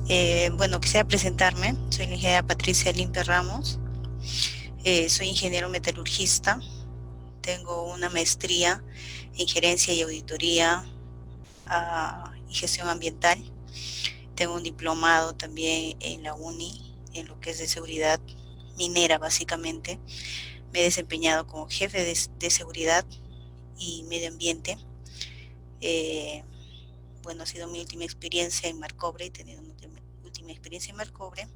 Bueno, quisiera presentarme. Soy la ingeniera Patricia Limpe Ramos. Soy ingeniero metalurgista. Tengo una maestría en gerencia y auditoría y gestión ambiental. Tengo un diplomado también en la UNI, en lo que es de seguridad minera, básicamente. Me he desempeñado como jefe de seguridad y medio ambiente. Eh, bueno, ha sido mi última experiencia en Marcobre. He tenido una última experiencia en Marcobre.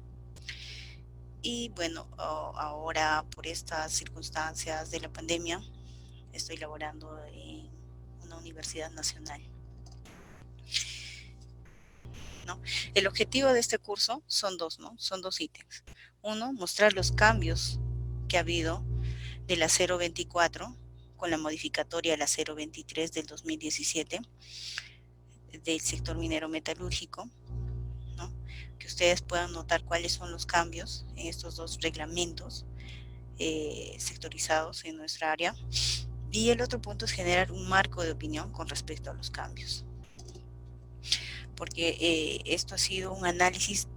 Y bueno, ahora por estas circunstancias de la pandemia, estoy laborando en una universidad nacional, ¿no? El objetivo de este curso son dos, ¿no? Son dos ítems. Uno, mostrar los cambios que ha habido de la 024 con la modificatoria a la 023 del 2017 del sector minero metalúrgico, ¿no? Que ustedes puedan notar cuáles son los cambios en estos dos reglamentos sectorizados en nuestra área. Y el otro punto es generar un marco de opinión con respecto a los cambios, porque esto ha sido un análisis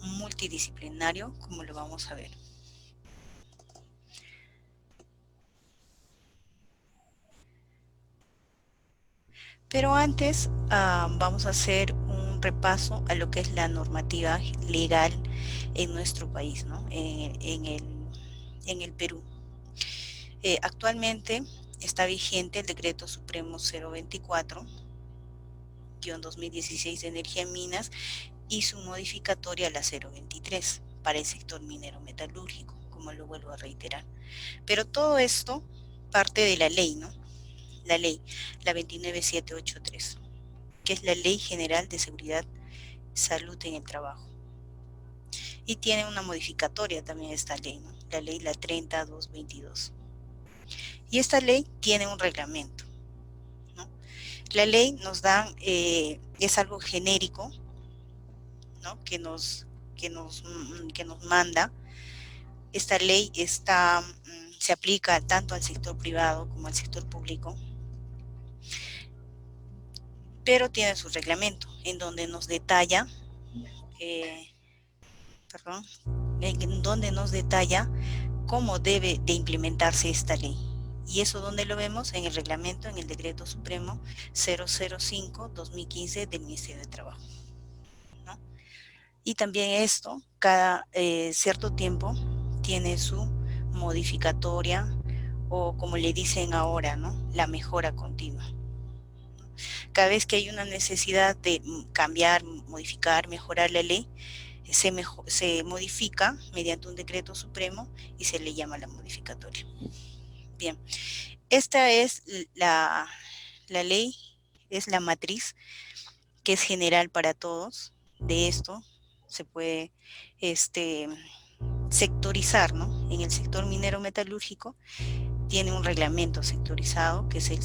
multidisciplinario, como lo vamos a ver. Pero antes vamos a hacer un repaso a lo que es la normativa legal en nuestro país, ¿no? En el Perú. Actualmente está vigente el Decreto Supremo 024-2016 de Energía en Minas y su modificatoria a la 023 para el sector minero metalúrgico, como lo vuelvo a reiterar. Pero todo esto parte de la ley, ¿no? La ley, la 29783, que es la Ley General de Seguridad y Salud en el Trabajo. Y tiene una modificatoria también esta ley, ¿no? La ley la 30222. Y esta ley tiene un reglamento, ¿no? La ley nos da, es algo genérico, ¿no? Que nos manda. Esta ley se aplica tanto al sector privado como al sector público, pero tiene su reglamento en donde nos detalla, eh, perdón, en donde nos detalla cómo debe de implementarse esta ley. Y eso donde lo vemos en el reglamento, en el decreto supremo 005-2015 del Ministerio de Trabajo, ¿no? Y también esto, cada cierto tiempo, tiene su modificatoria o como le dicen ahora, ¿no? La mejora continua. Cada vez que hay una necesidad de cambiar, modificar, mejorar la ley, se modifica mediante un decreto supremo y se le llama la modificatoria. Bien, esta es la ley, es la matriz que es general para todos. De esto se puede este, sectorizar, ¿no? En el sector minero metalúrgico tiene un reglamento sectorizado, que es el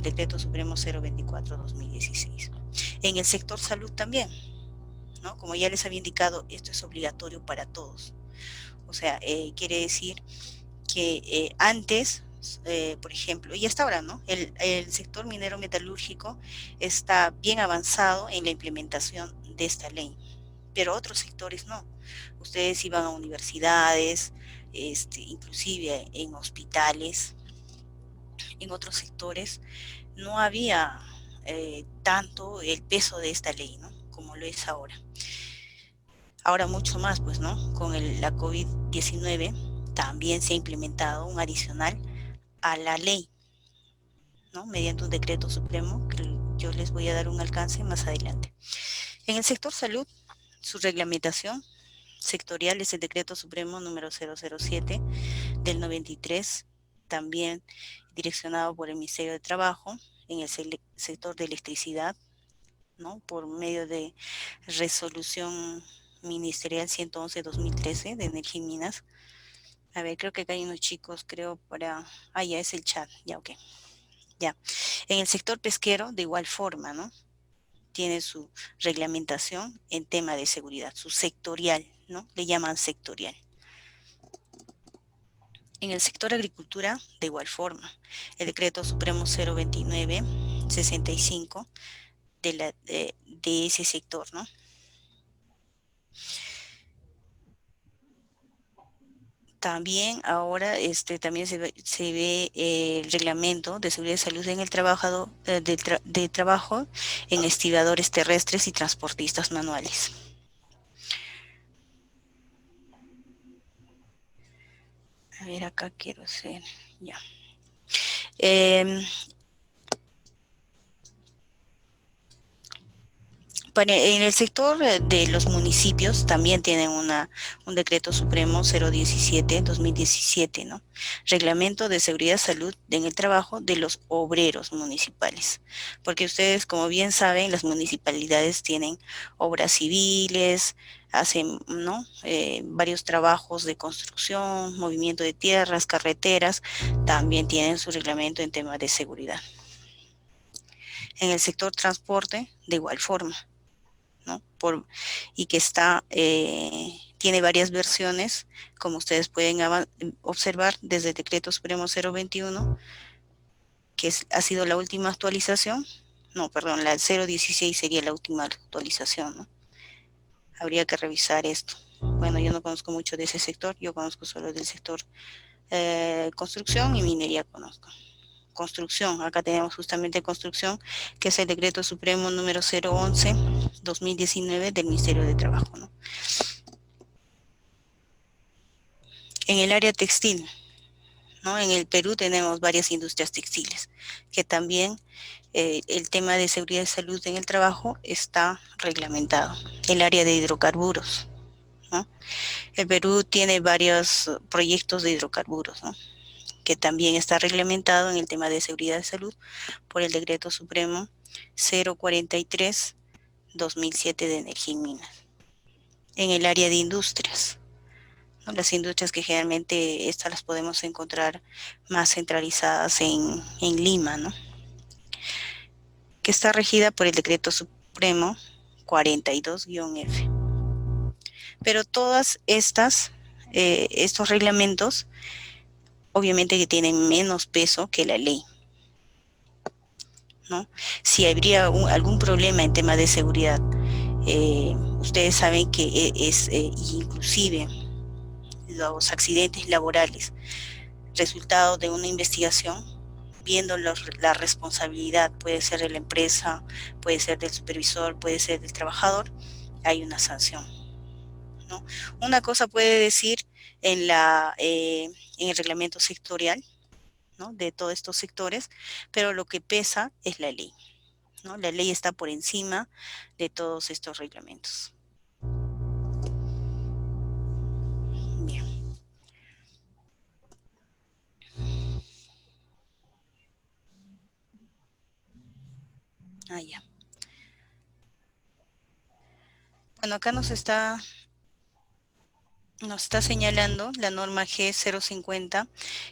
Decreto Supremo 024-2016. En el sector salud también, ¿no? Como ya les había indicado, esto es obligatorio para todos. O sea, quiere decir que antes, por ejemplo, y hasta ahora, ¿no? El sector minero metalúrgico está bien avanzado en la implementación de esta ley, pero otros sectores no. Ustedes iban a universidades, inclusive en hospitales, en otros sectores, no había tanto el peso de esta ley, ¿no? Como lo es ahora. Ahora mucho más, pues, ¿no? Con la COVID-19 también se ha implementado un adicional a la ley, ¿no? Mediante un decreto supremo que yo les voy a dar un alcance más adelante. En el sector salud, su reglamentación sectorial es el decreto supremo número 007 del 93, también direccionado por el Ministerio de Trabajo en el sector de electricidad, ¿no? Por medio de resolución ministerial 111-2013 de Energía y Minas. A ver, creo que acá hay unos chicos, creo, ya es el chat, ya, ok. Ya. En el sector pesquero, de igual forma, ¿no? Tiene su reglamentación en tema de seguridad, su sectorial, ¿no? Le llaman sectorial. En el sector agricultura, de igual forma, el decreto supremo 029-65 de ese sector, ¿no? También ahora también se ve el reglamento de seguridad y salud en el trabajador, de trabajo en estibadores terrestres y transportistas manuales. A ver, acá quiero hacer, ya. Em, En el sector de los municipios también tienen un decreto supremo 017-2017, ¿no? Reglamento de seguridad y salud en el trabajo de los obreros municipales. Porque ustedes, como bien saben, las municipalidades tienen obras civiles, hacen, ¿no? Varios trabajos de construcción, movimiento de tierras, carreteras, también tienen su reglamento en temas de seguridad. En el sector transporte, de igual forma. ¿No? Y que tiene varias versiones, como ustedes pueden observar desde el Decreto Supremo 021, que ha sido la última actualización. No, perdón, la 016 sería la última actualización, ¿no? Habría que revisar esto. Bueno, yo no conozco mucho de ese sector, yo conozco solo del sector construcción y minería conozco. Construcción, acá tenemos justamente construcción, que es el Decreto Supremo número 011-2019 del Ministerio de Trabajo, ¿no? En el área textil, ¿no? En el Perú tenemos varias industrias textiles, que también el tema de seguridad y salud en el trabajo está reglamentado. El área de hidrocarburos, ¿no? El Perú tiene varios proyectos de hidrocarburos, ¿no? Que también está reglamentado en el tema de seguridad y salud por el Decreto Supremo 043-2007 de Energía y Minas. En el área de industrias, ¿no? Las industrias que generalmente estas las podemos encontrar más centralizadas en Lima, ¿no? Que está regida por el Decreto Supremo 42-F. Pero todas estos reglamentos, obviamente que tienen menos peso que la ley, ¿no? Si habría algún problema en tema de seguridad, ustedes saben que inclusive los accidentes laborales, resultado de una investigación, viendo la responsabilidad, puede ser de la empresa, puede ser del supervisor, puede ser del trabajador, hay una sanción, ¿no? Una cosa puede decir en el reglamento sectorial, ¿no? De todos estos sectores, pero lo que pesa es la ley, ¿no? La ley está por encima de todos estos reglamentos. Bien. Ah, ya. Bueno, acá nos está señalando la norma G050,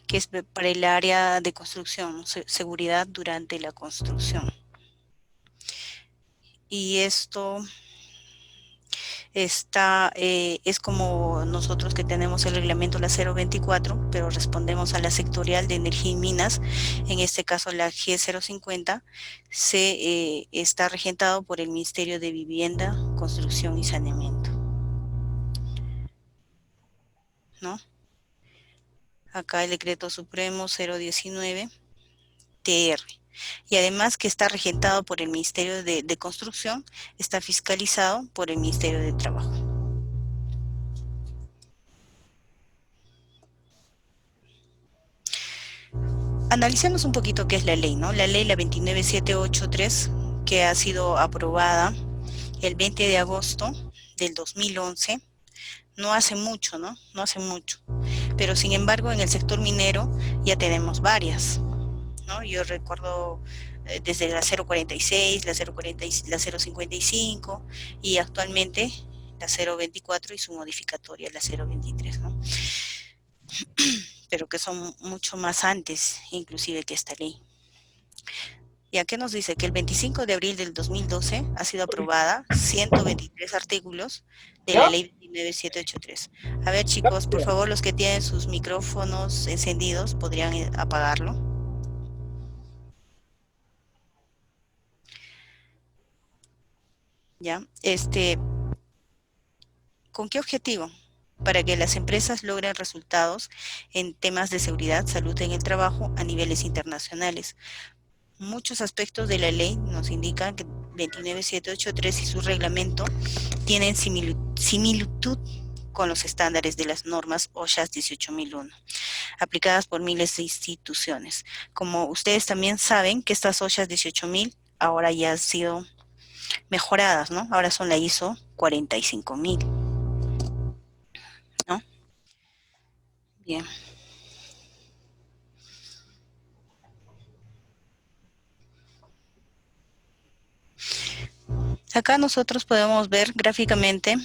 que es para el área de construcción, seguridad durante la construcción. Y esto es como nosotros que tenemos el reglamento la 024, pero respondemos a la sectorial de energía y minas. En este caso la G050 está regentado por el Ministerio de Vivienda, Construcción y Saneamiento, ¿no? Acá el Decreto Supremo 019 TR. Y además que está regentado por el Ministerio de Construcción, está fiscalizado por el Ministerio de Trabajo. Analicemos un poquito qué es la ley, ¿no? La ley, la 29783, que ha sido aprobada el 20 de agosto del 2011, no hace mucho, ¿no? No hace mucho. Pero sin embargo, en el sector minero ya tenemos varias, ¿no? Yo recuerdo desde la 046, la 040, la 055 y actualmente la 024 y su modificatoria, la 023, ¿no? Pero que son mucho más antes, inclusive, que esta ley. ¿Y a qué nos dice? Que el 25 de abril del 2012 ha sido aprobada 123 artículos de la ley 29783. A ver, chicos, por favor, los que tienen sus micrófonos encendidos, podrían apagarlo. Ya, ¿Con qué objetivo? Para que las empresas logren resultados en temas de seguridad, salud en el trabajo a niveles internacionales. Muchos aspectos de la ley nos indican que 29783 y su reglamento tienen similitud con los estándares de las normas OSHA 18001, aplicadas por miles de instituciones. Como ustedes también saben que estas OSHA 18000 ahora ya han sido mejoradas, ¿no? Ahora son la ISO 45000, ¿no? Bien. Acá nosotros podemos ver gráficamente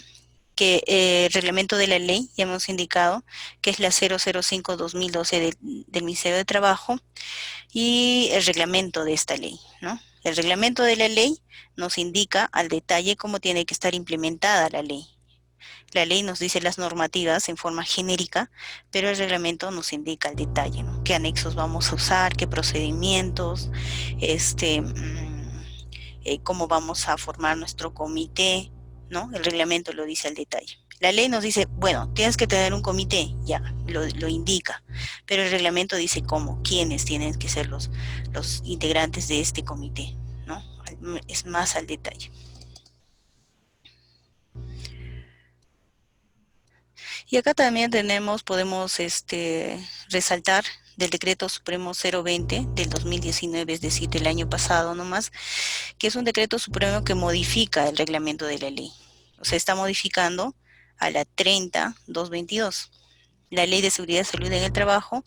que el reglamento de la ley, ya hemos indicado, que es la 005-2012 del Ministerio de Trabajo, y el reglamento de esta ley, ¿no? El reglamento de la ley nos indica al detalle cómo tiene que estar implementada la ley. La ley nos dice las normativas en forma genérica, pero el reglamento nos indica el detalle, ¿no? Qué anexos vamos a usar, qué procedimientos, cómo vamos a formar nuestro comité, ¿no? El reglamento lo dice al detalle. La ley nos dice, bueno, tienes que tener un comité, ya, lo indica, pero el reglamento dice cómo, quiénes tienen que ser los integrantes de este comité, ¿no? Es más al detalle. Y acá también podemos resaltar del Decreto Supremo 020 del 2019, es decir, del año pasado nomás, que es un decreto supremo que modifica el reglamento de la ley. O sea, está modificando a la 30.222. La Ley de Seguridad y Salud en el Trabajo,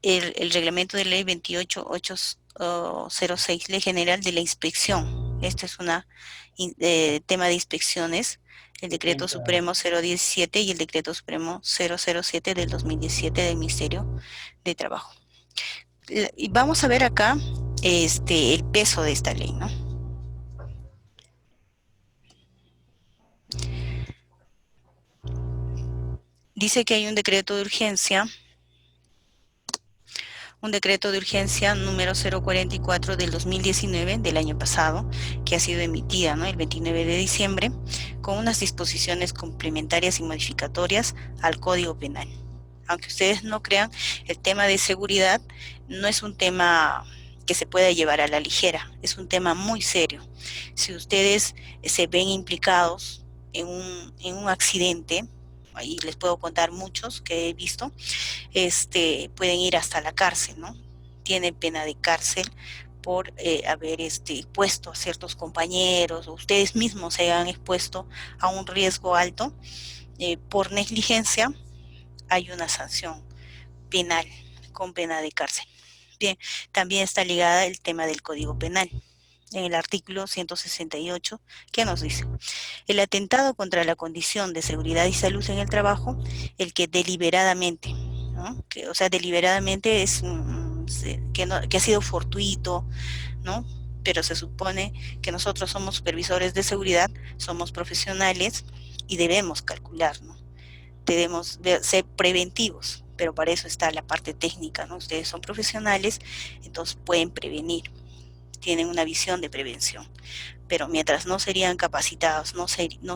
el reglamento de ley 28806, Ley General de la Inspección. Este es un tema de inspecciones, el Decreto Supremo 017 y el Decreto Supremo 007 del 2017 del Ministerio de Trabajo. Y vamos a ver acá el peso de esta ley, ¿no? Dice que hay un decreto de urgencia número 044 del 2019, del año pasado, que ha sido emitida, ¿no?, el 29 de diciembre, con unas disposiciones complementarias y modificatorias al Código Penal. Aunque ustedes no crean, el tema de seguridad no es un tema que se pueda llevar a la ligera, es un tema muy serio. Si ustedes se ven implicados en un accidente, y les puedo contar muchos que he visto, pueden ir hasta la cárcel, ¿no? Tienen pena de cárcel por haber expuesto a ciertos compañeros, o ustedes mismos se han expuesto a un riesgo alto. Por negligencia hay una sanción penal con pena de cárcel. Bien, también está ligada el tema del Código Penal, en el artículo 168, que nos dice: el atentado contra la condición de seguridad y salud en el trabajo, el que deliberadamente, ¿no?, o sea, deliberadamente es que ha sido fortuito, ¿no?, pero se supone que nosotros somos supervisores de seguridad, somos profesionales y debemos calcular, ¿no? Debemos ser preventivos, pero para eso está la parte técnica, ¿no? Ustedes son profesionales, entonces pueden prevenir, tienen una visión de prevención, pero mientras no serían capacitados, no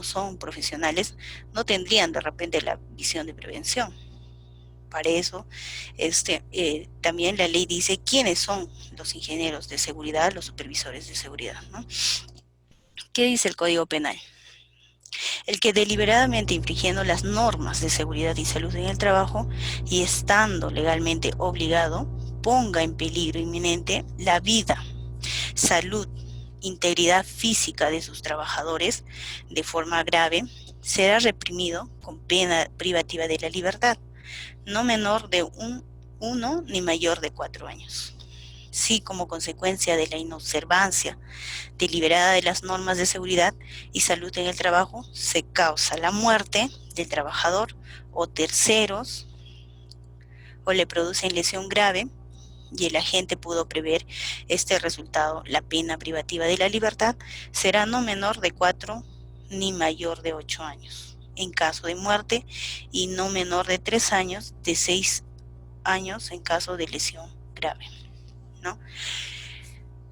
son profesionales, no tendrían de repente la visión de prevención. Para eso, también la ley dice quiénes son los ingenieros de seguridad, los supervisores de seguridad, ¿no? ¿Qué dice el Código Penal? El que deliberadamente, infringiendo las normas de seguridad y salud en el trabajo y estando legalmente obligado, ponga en peligro inminente la vida, salud, integridad física de sus trabajadores de forma grave, será reprimido con pena privativa de la libertad, no menor de 1 ni mayor de 4 años. Si como consecuencia de la inobservancia deliberada de las normas de seguridad y salud en el trabajo se causa la muerte del trabajador o terceros, o le producen lesión grave, y el agente pudo prever este resultado, la pena privativa de la libertad será no menor de 4 ni mayor de 8 años. En caso de muerte, y no menor de 3 años, de 6 años en caso de lesión grave, ¿no?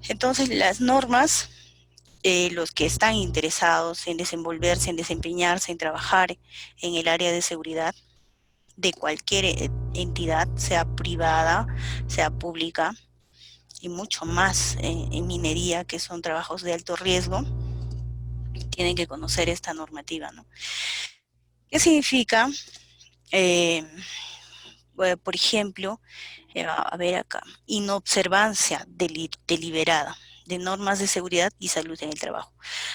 Entonces las normas los que están interesados en desenvolverse, en desempeñarse, en trabajar en el área de seguridad de cualquier entidad, sea privada, sea pública, y mucho más en minería, que son trabajos de alto riesgo, tienen que conocer esta normativa, ¿no? ¿Qué significa? Eh, por ejemplo, a ver acá, inobservancia deliberada de normas de seguridad y salud en el trabajo.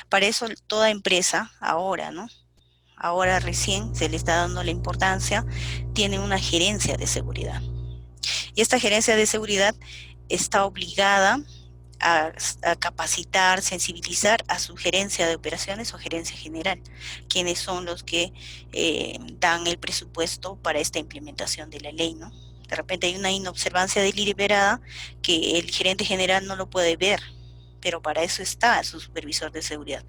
Para eso toda empresa ahora, ¿no? Ahora recién se le está dando la importancia, tiene una gerencia de seguridad. Y esta gerencia de seguridad está obligada a, a capacitar, sensibilizar a su gerencia de operaciones o gerencia general, quienes son los que dan el presupuesto para esta implementación de la ley, ¿no? De repente hay una inobservancia deliberada que el gerente general no lo puede ver, pero para eso está su supervisor de seguridad,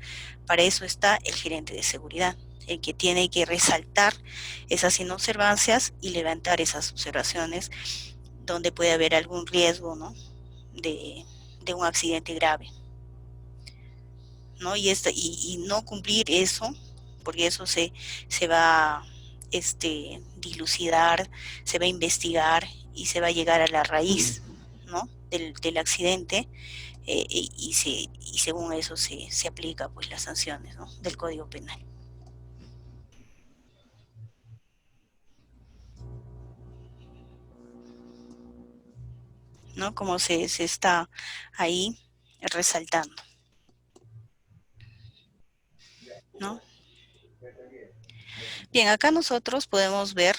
para eso está el gerente de seguridad, el que tiene que resaltar esas inobservancias y levantar esas observaciones donde puede haber algún riesgo, ¿no? de, de un accidente grave, ¿no? Y no cumplir eso, porque eso se va dilucidar, se va a investigar y se va a llegar a la raíz, ¿no? del accidente, y según eso se aplica pues las sanciones, ¿no? Del Código Penal, ¿no? Como se está ahí resaltando, ¿no? Bien, acá nosotros podemos ver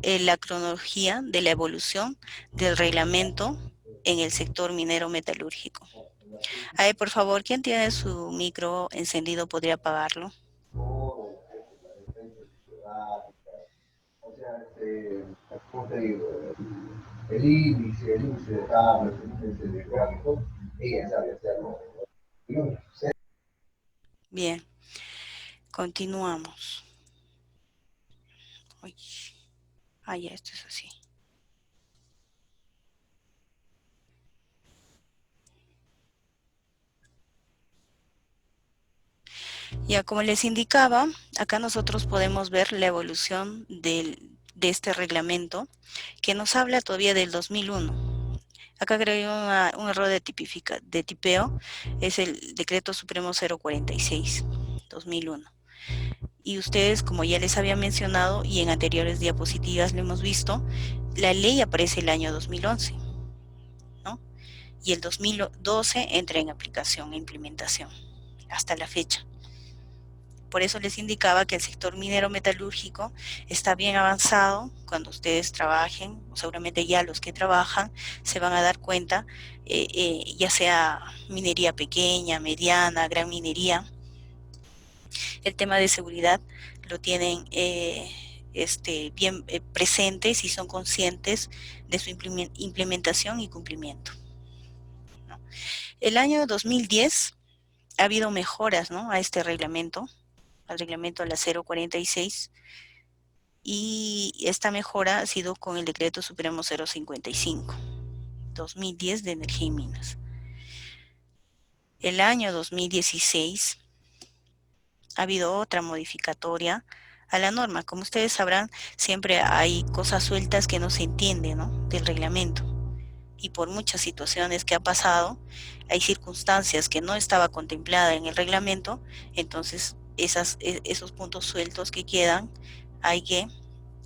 la cronología de la evolución del reglamento en el sector minero metalúrgico. A ver, por favor, ¿quién tiene su micro encendido podría apagarlo? ¿Cómo te digo? El índice de tablas, el índice de gráfico, ella sabe hacerlo. Bien, continuamos. Uy, ya, esto es así. Ya, como les indicaba, acá nosotros podemos ver la evolución de este reglamento que nos habla todavía del 2001. Acá creo que hay un error de tipeo, es el Decreto Supremo 046, 2001. Y ustedes, como ya les había mencionado y en anteriores diapositivas lo hemos visto, la ley aparece el año 2011, ¿no? Y el 2012 entra en aplicación e implementación hasta la fecha. Por eso les indicaba que el sector minero metalúrgico está bien avanzado. Cuando ustedes trabajen, seguramente ya los que trabajan se van a dar cuenta, ya sea minería pequeña, mediana, gran minería, el tema de seguridad lo tienen bien presentes y son conscientes de su implementación y cumplimiento, ¿no? El año 2010 ha habido mejoras, ¿no? A este reglamento, al reglamento a la 046, y esta mejora ha sido con el decreto supremo 055, 2010 de energía y minas. El año 2016 ha habido otra modificatoria a la norma. Como ustedes sabrán, siempre hay cosas sueltas que no se entienden, ¿no? Del reglamento. Y por muchas situaciones que ha pasado, hay circunstancias que no estaba contemplada en el reglamento, entonces esos puntos sueltos que quedan hay que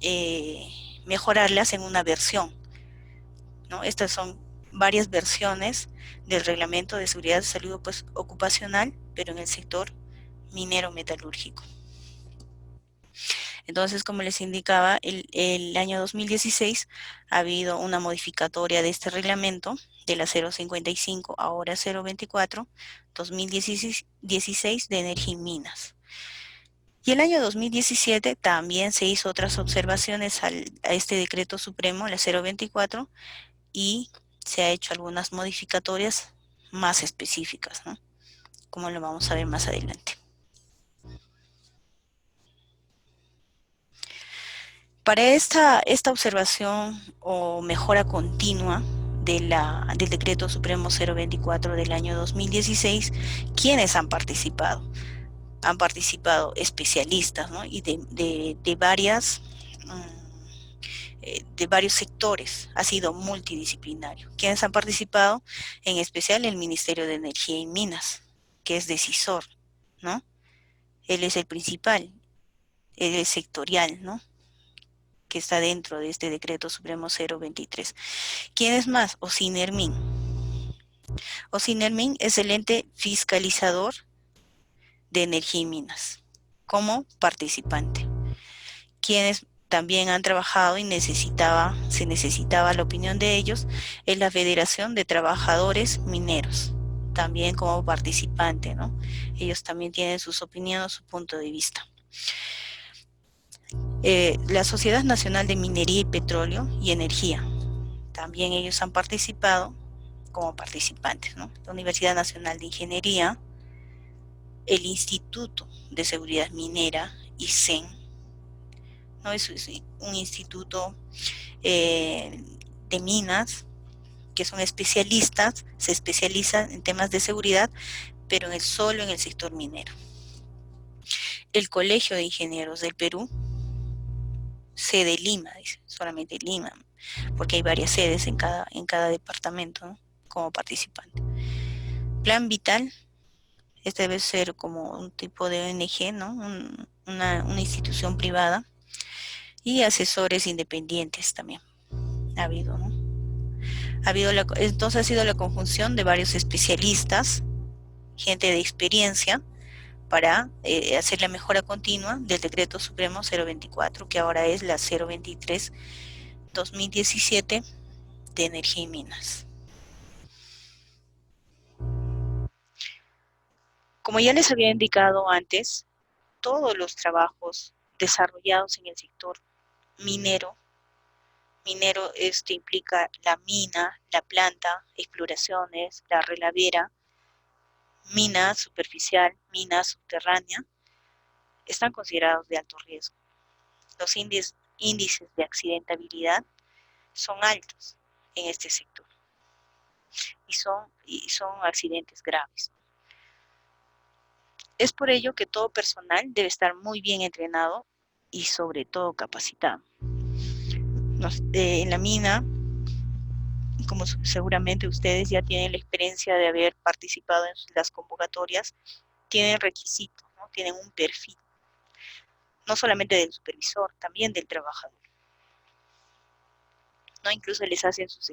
eh, mejorarlas en una versión, ¿no? Estas son varias versiones del reglamento de seguridad de salud pues, ocupacional, pero en el sector minero metalúrgico. Entonces, como les indicaba, el año 2016 ha habido una modificatoria de este reglamento de la 055, ahora 024, 2016 de energía y minas. Y el año 2017 también se hizo otras observaciones a este decreto supremo, la 024, y se ha hecho algunas modificatorias más específicas, ¿no? Como lo vamos a ver más adelante. Para esta observación o mejora continua del Decreto Supremo 024 del año 2016, ¿quiénes han participado? Han participado especialistas, ¿no? Y de varios sectores, ha sido multidisciplinario. ¿Quiénes han participado? En especial el Ministerio de Energía y Minas, que es decisor, ¿no? Él es el principal, él es sectorial, ¿no? Que está dentro de este Decreto Supremo 023. ¿Quién es más? Osinermin. Osinermin es el ente fiscalizador de Energía y Minas, como participante. Quienes también han trabajado y se necesitaba la opinión de ellos, es la Federación de Trabajadores Mineros, también como participante, ¿no? Ellos también tienen sus opiniones, su punto de vista. La Sociedad Nacional de Minería y Petróleo y Energía, también ellos han participado como participantes, ¿no? La Universidad Nacional de Ingeniería, el Instituto de Seguridad Minera, ISEN, ¿no? Es un instituto de minas que son especialistas, se especializan en temas de seguridad, pero solo en el sector minero. El Colegio de Ingenieros del Perú, sede Lima, dice, solamente Lima, porque hay varias sedes en cada departamento, ¿no? Como participante. Plan Vital, este debe ser como un tipo de ONG, ¿no? Una institución privada, y asesores independientes también ha habido, ¿no? Entonces ha sido la conjunción de varios especialistas, gente de experiencia, para hacer la mejora continua del Decreto Supremo 024, que ahora es la 023-2017 de Energía y Minas. Como ya les había indicado antes, todos los trabajos desarrollados en el sector minero, esto implica la mina, la planta, exploraciones, la relavera, mina superficial, mina subterránea, están considerados de alto riesgo. Los índices de accidentabilidad son altos en este sector y son accidentes graves. Es por ello que todo personal debe estar muy bien entrenado y sobre todo capacitado. En la mina, como seguramente ustedes ya tienen la experiencia de haber participado en las convocatorias, tienen requisitos, ¿no? Tienen un perfil, no solamente del supervisor, también del trabajador, ¿no? Incluso les hacen sus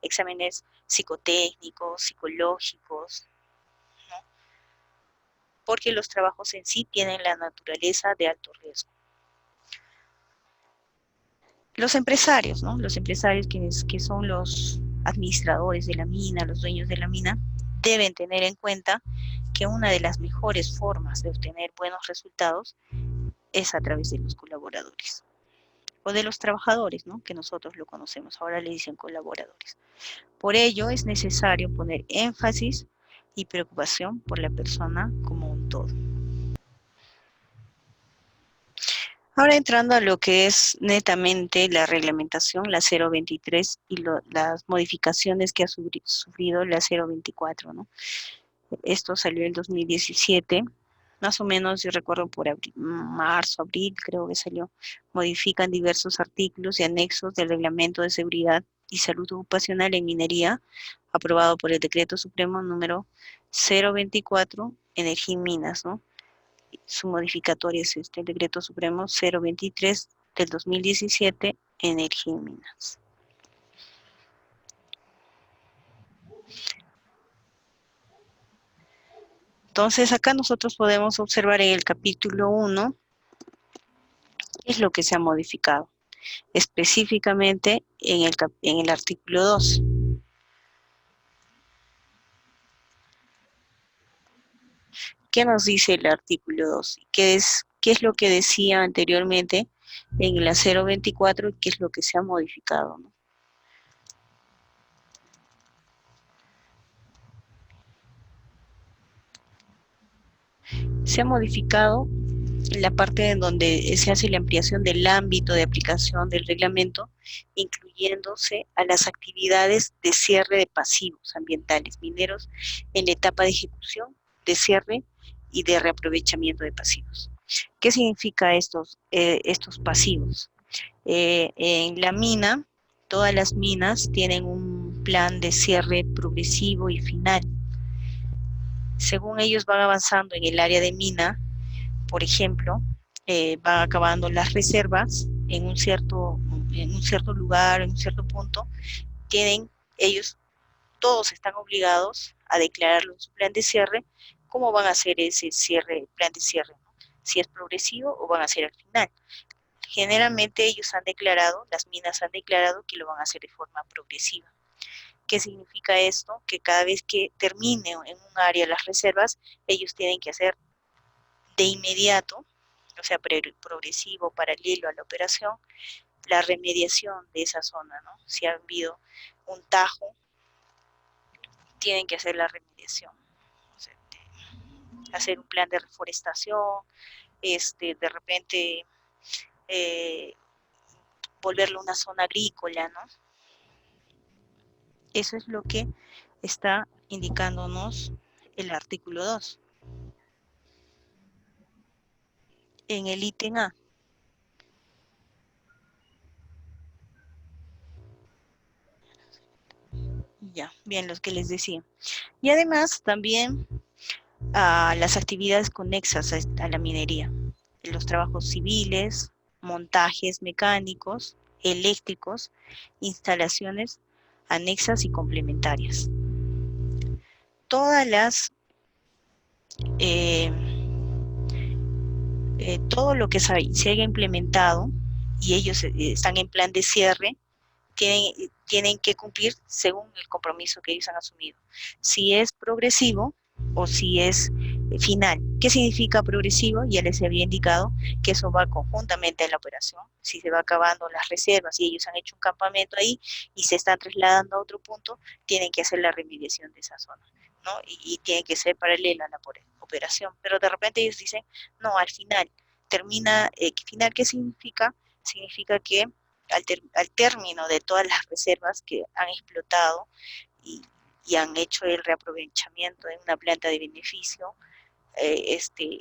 exámenes psicotécnicos, psicológicos, ¿no? Porque los trabajos en sí tienen la naturaleza de alto riesgo. Los empresarios, ¿no? Los empresarios que son los administradores de la mina, los dueños de la mina, deben tener en cuenta que una de las mejores formas de obtener buenos resultados es a través de los colaboradores o de los trabajadores, ¿no? Que nosotros lo conocemos, ahora le dicen colaboradores. Por ello es necesario poner énfasis y preocupación por la persona como un todo. Ahora entrando a lo que es netamente la reglamentación, la 023 y las modificaciones que ha sufrido la 024, ¿no? Esto salió en 2017, más o menos, yo recuerdo por marzo, abril, creo que salió. Modifican diversos artículos y anexos del Reglamento de Seguridad y Salud Ocupacional en Minería, aprobado por el Decreto Supremo número 024, Energía y Minas, ¿no? Su modificatoria es el Decreto Supremo 023 del 2017, Energía y Minas. Entonces, acá nosotros podemos observar en el capítulo 1 qué es lo que se ha modificado, específicamente en el artículo 2. ¿Qué nos dice el artículo 2? ¿Qué es lo que decía anteriormente en la 024 y qué es lo que se ha modificado, ¿no? Se ha modificado la parte en donde se hace la ampliación del ámbito de aplicación del reglamento, incluyéndose a las actividades de cierre de pasivos ambientales mineros en la etapa de ejecución, de cierre y de reaprovechamiento de pasivos. ¿Qué significa estos pasivos? En la mina, todas las minas tienen un plan de cierre progresivo y final. Según ellos van avanzando en el área de mina, por ejemplo, van acabando las reservas en un cierto lugar, en un cierto punto, tienen ellos, todos están obligados a declararlo en su plan de cierre, cómo van a hacer ese cierre, plan de cierre, ¿no? Si es progresivo o van a hacer al final. Generalmente ellos han declarado, las minas han declarado que lo van a hacer de forma progresiva. ¿Qué significa esto? Que cada vez que termine en un área las reservas, ellos tienen que hacer de inmediato, o sea, progresivo, paralelo a la operación, la remediación de esa zona, ¿no? Si ha habido un tajo, tienen que hacer la remediación, o sea, hacer un plan de reforestación, de repente eh, volverlo una zona agrícola, ¿no? Eso es lo que está indicándonos el artículo 2. En el ítem A, ya, bien, los que les decía. Y además también a las actividades conexas a la minería, los trabajos civiles, montajes mecánicos, eléctricos, instalaciones anexas y complementarias. Todas las, eh, todo lo que se haya implementado y ellos están en plan de cierre, tienen que cumplir según el compromiso que ellos han asumido. Si es progresivo o si es final. ¿Qué significa progresivo? Ya les había indicado que eso va conjuntamente a la operación. Si se va acabando las reservas y ellos han hecho un campamento ahí y se están trasladando a otro punto, tienen que hacer la remediación de esa zona, ¿no? Y tiene que ser paralela a la operación. Pero de repente ellos dicen, no, al final, termina, final, ¿qué significa? Significa que al término de todas las reservas que han explotado y, y han hecho el reaprovechamiento en una planta de beneficio, eh, este,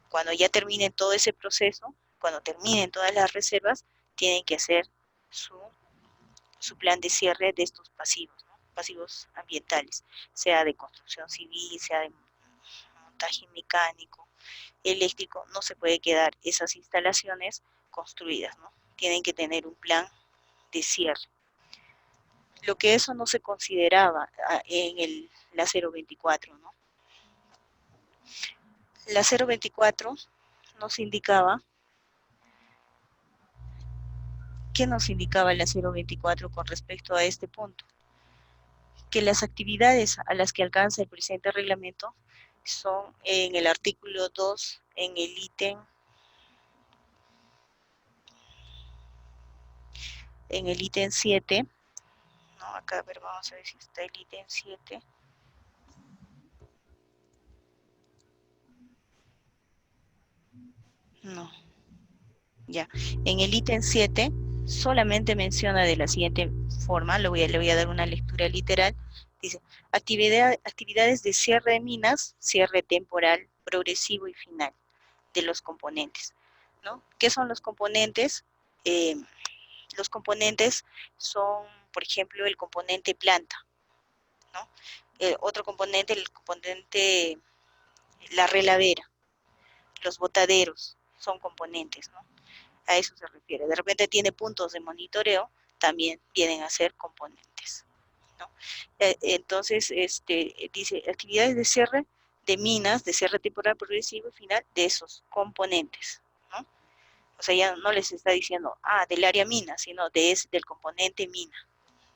cuando ya terminen todo ese proceso, cuando terminen todas las reservas, tienen que hacer su plan de cierre de estos pasivos, ¿no? Pasivos ambientales, sea de construcción civil, sea de montaje mecánico, eléctrico, no se puede quedar esas instalaciones construidas, ¿no? Tienen que tener un plan de cierre. Lo que eso no se consideraba en la 024, ¿no? La 024 nos indicaba, ¿qué nos indicaba la 024 con respecto a este punto? Que las actividades a las que alcanza el presente reglamento son en el artículo 2, en el ítem 7, no, acá a ver, vamos a ver si está el ítem 7. No, ya. En el ítem 7 solamente menciona de la siguiente forma, le voy a dar una lectura literal. Dice, actividades de cierre de minas, cierre temporal, progresivo y final de los componentes, ¿no? ¿Qué son los componentes? Los componentes son, por ejemplo, el componente planta, ¿no? Otro componente, el componente, la relavera, los botaderos, son componentes, ¿no? A eso se refiere. De repente tiene puntos de monitoreo, también vienen a ser componentes, ¿no? Entonces, dice, actividades de cierre de minas, de cierre temporal progresivo y final de esos componentes, ¿no? O sea, ya no les está diciendo, del área mina, sino del componente mina,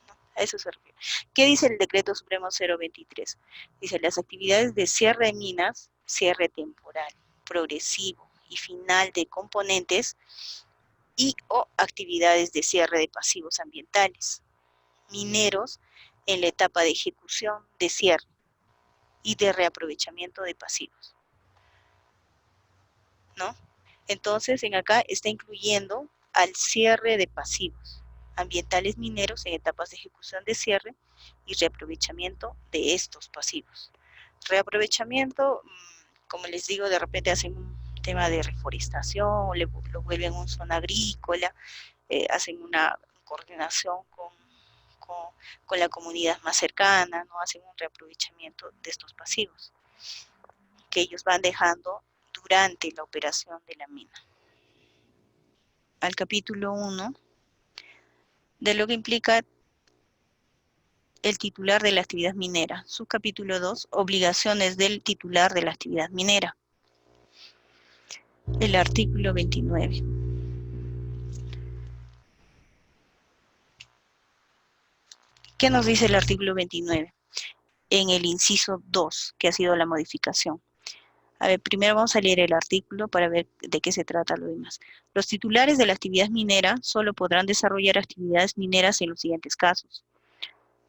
¿no? A eso se refiere. ¿Qué dice el decreto supremo 023? Dice, las actividades de cierre de minas, cierre temporal, progresivo y final de componentes y o actividades de cierre de pasivos ambientales, mineros en la etapa de ejecución de cierre y de reaprovechamiento de pasivos, ¿no? Entonces, en acá está incluyendo al cierre de pasivos ambientales mineros en etapas de ejecución de cierre y reaprovechamiento de estos pasivos. Reaprovechamiento, como les digo, de repente hacen un tema de reforestación, lo vuelven una zona agrícola, hacen una coordinación con la comunidad más cercana, ¿no? Hacen un reaprovechamiento de estos pasivos que ellos van dejando durante la operación de la mina. Al capítulo 1 de lo que implica el titular de la actividad minera. Subcapítulo 2, obligaciones del titular de la actividad minera. El artículo 29. ¿Qué nos dice el artículo 29? En el inciso 2, que ha sido la modificación. A ver, primero vamos a leer el artículo para ver de qué se trata lo demás. Los titulares de la actividad minera solo podrán desarrollar actividades mineras en los siguientes casos,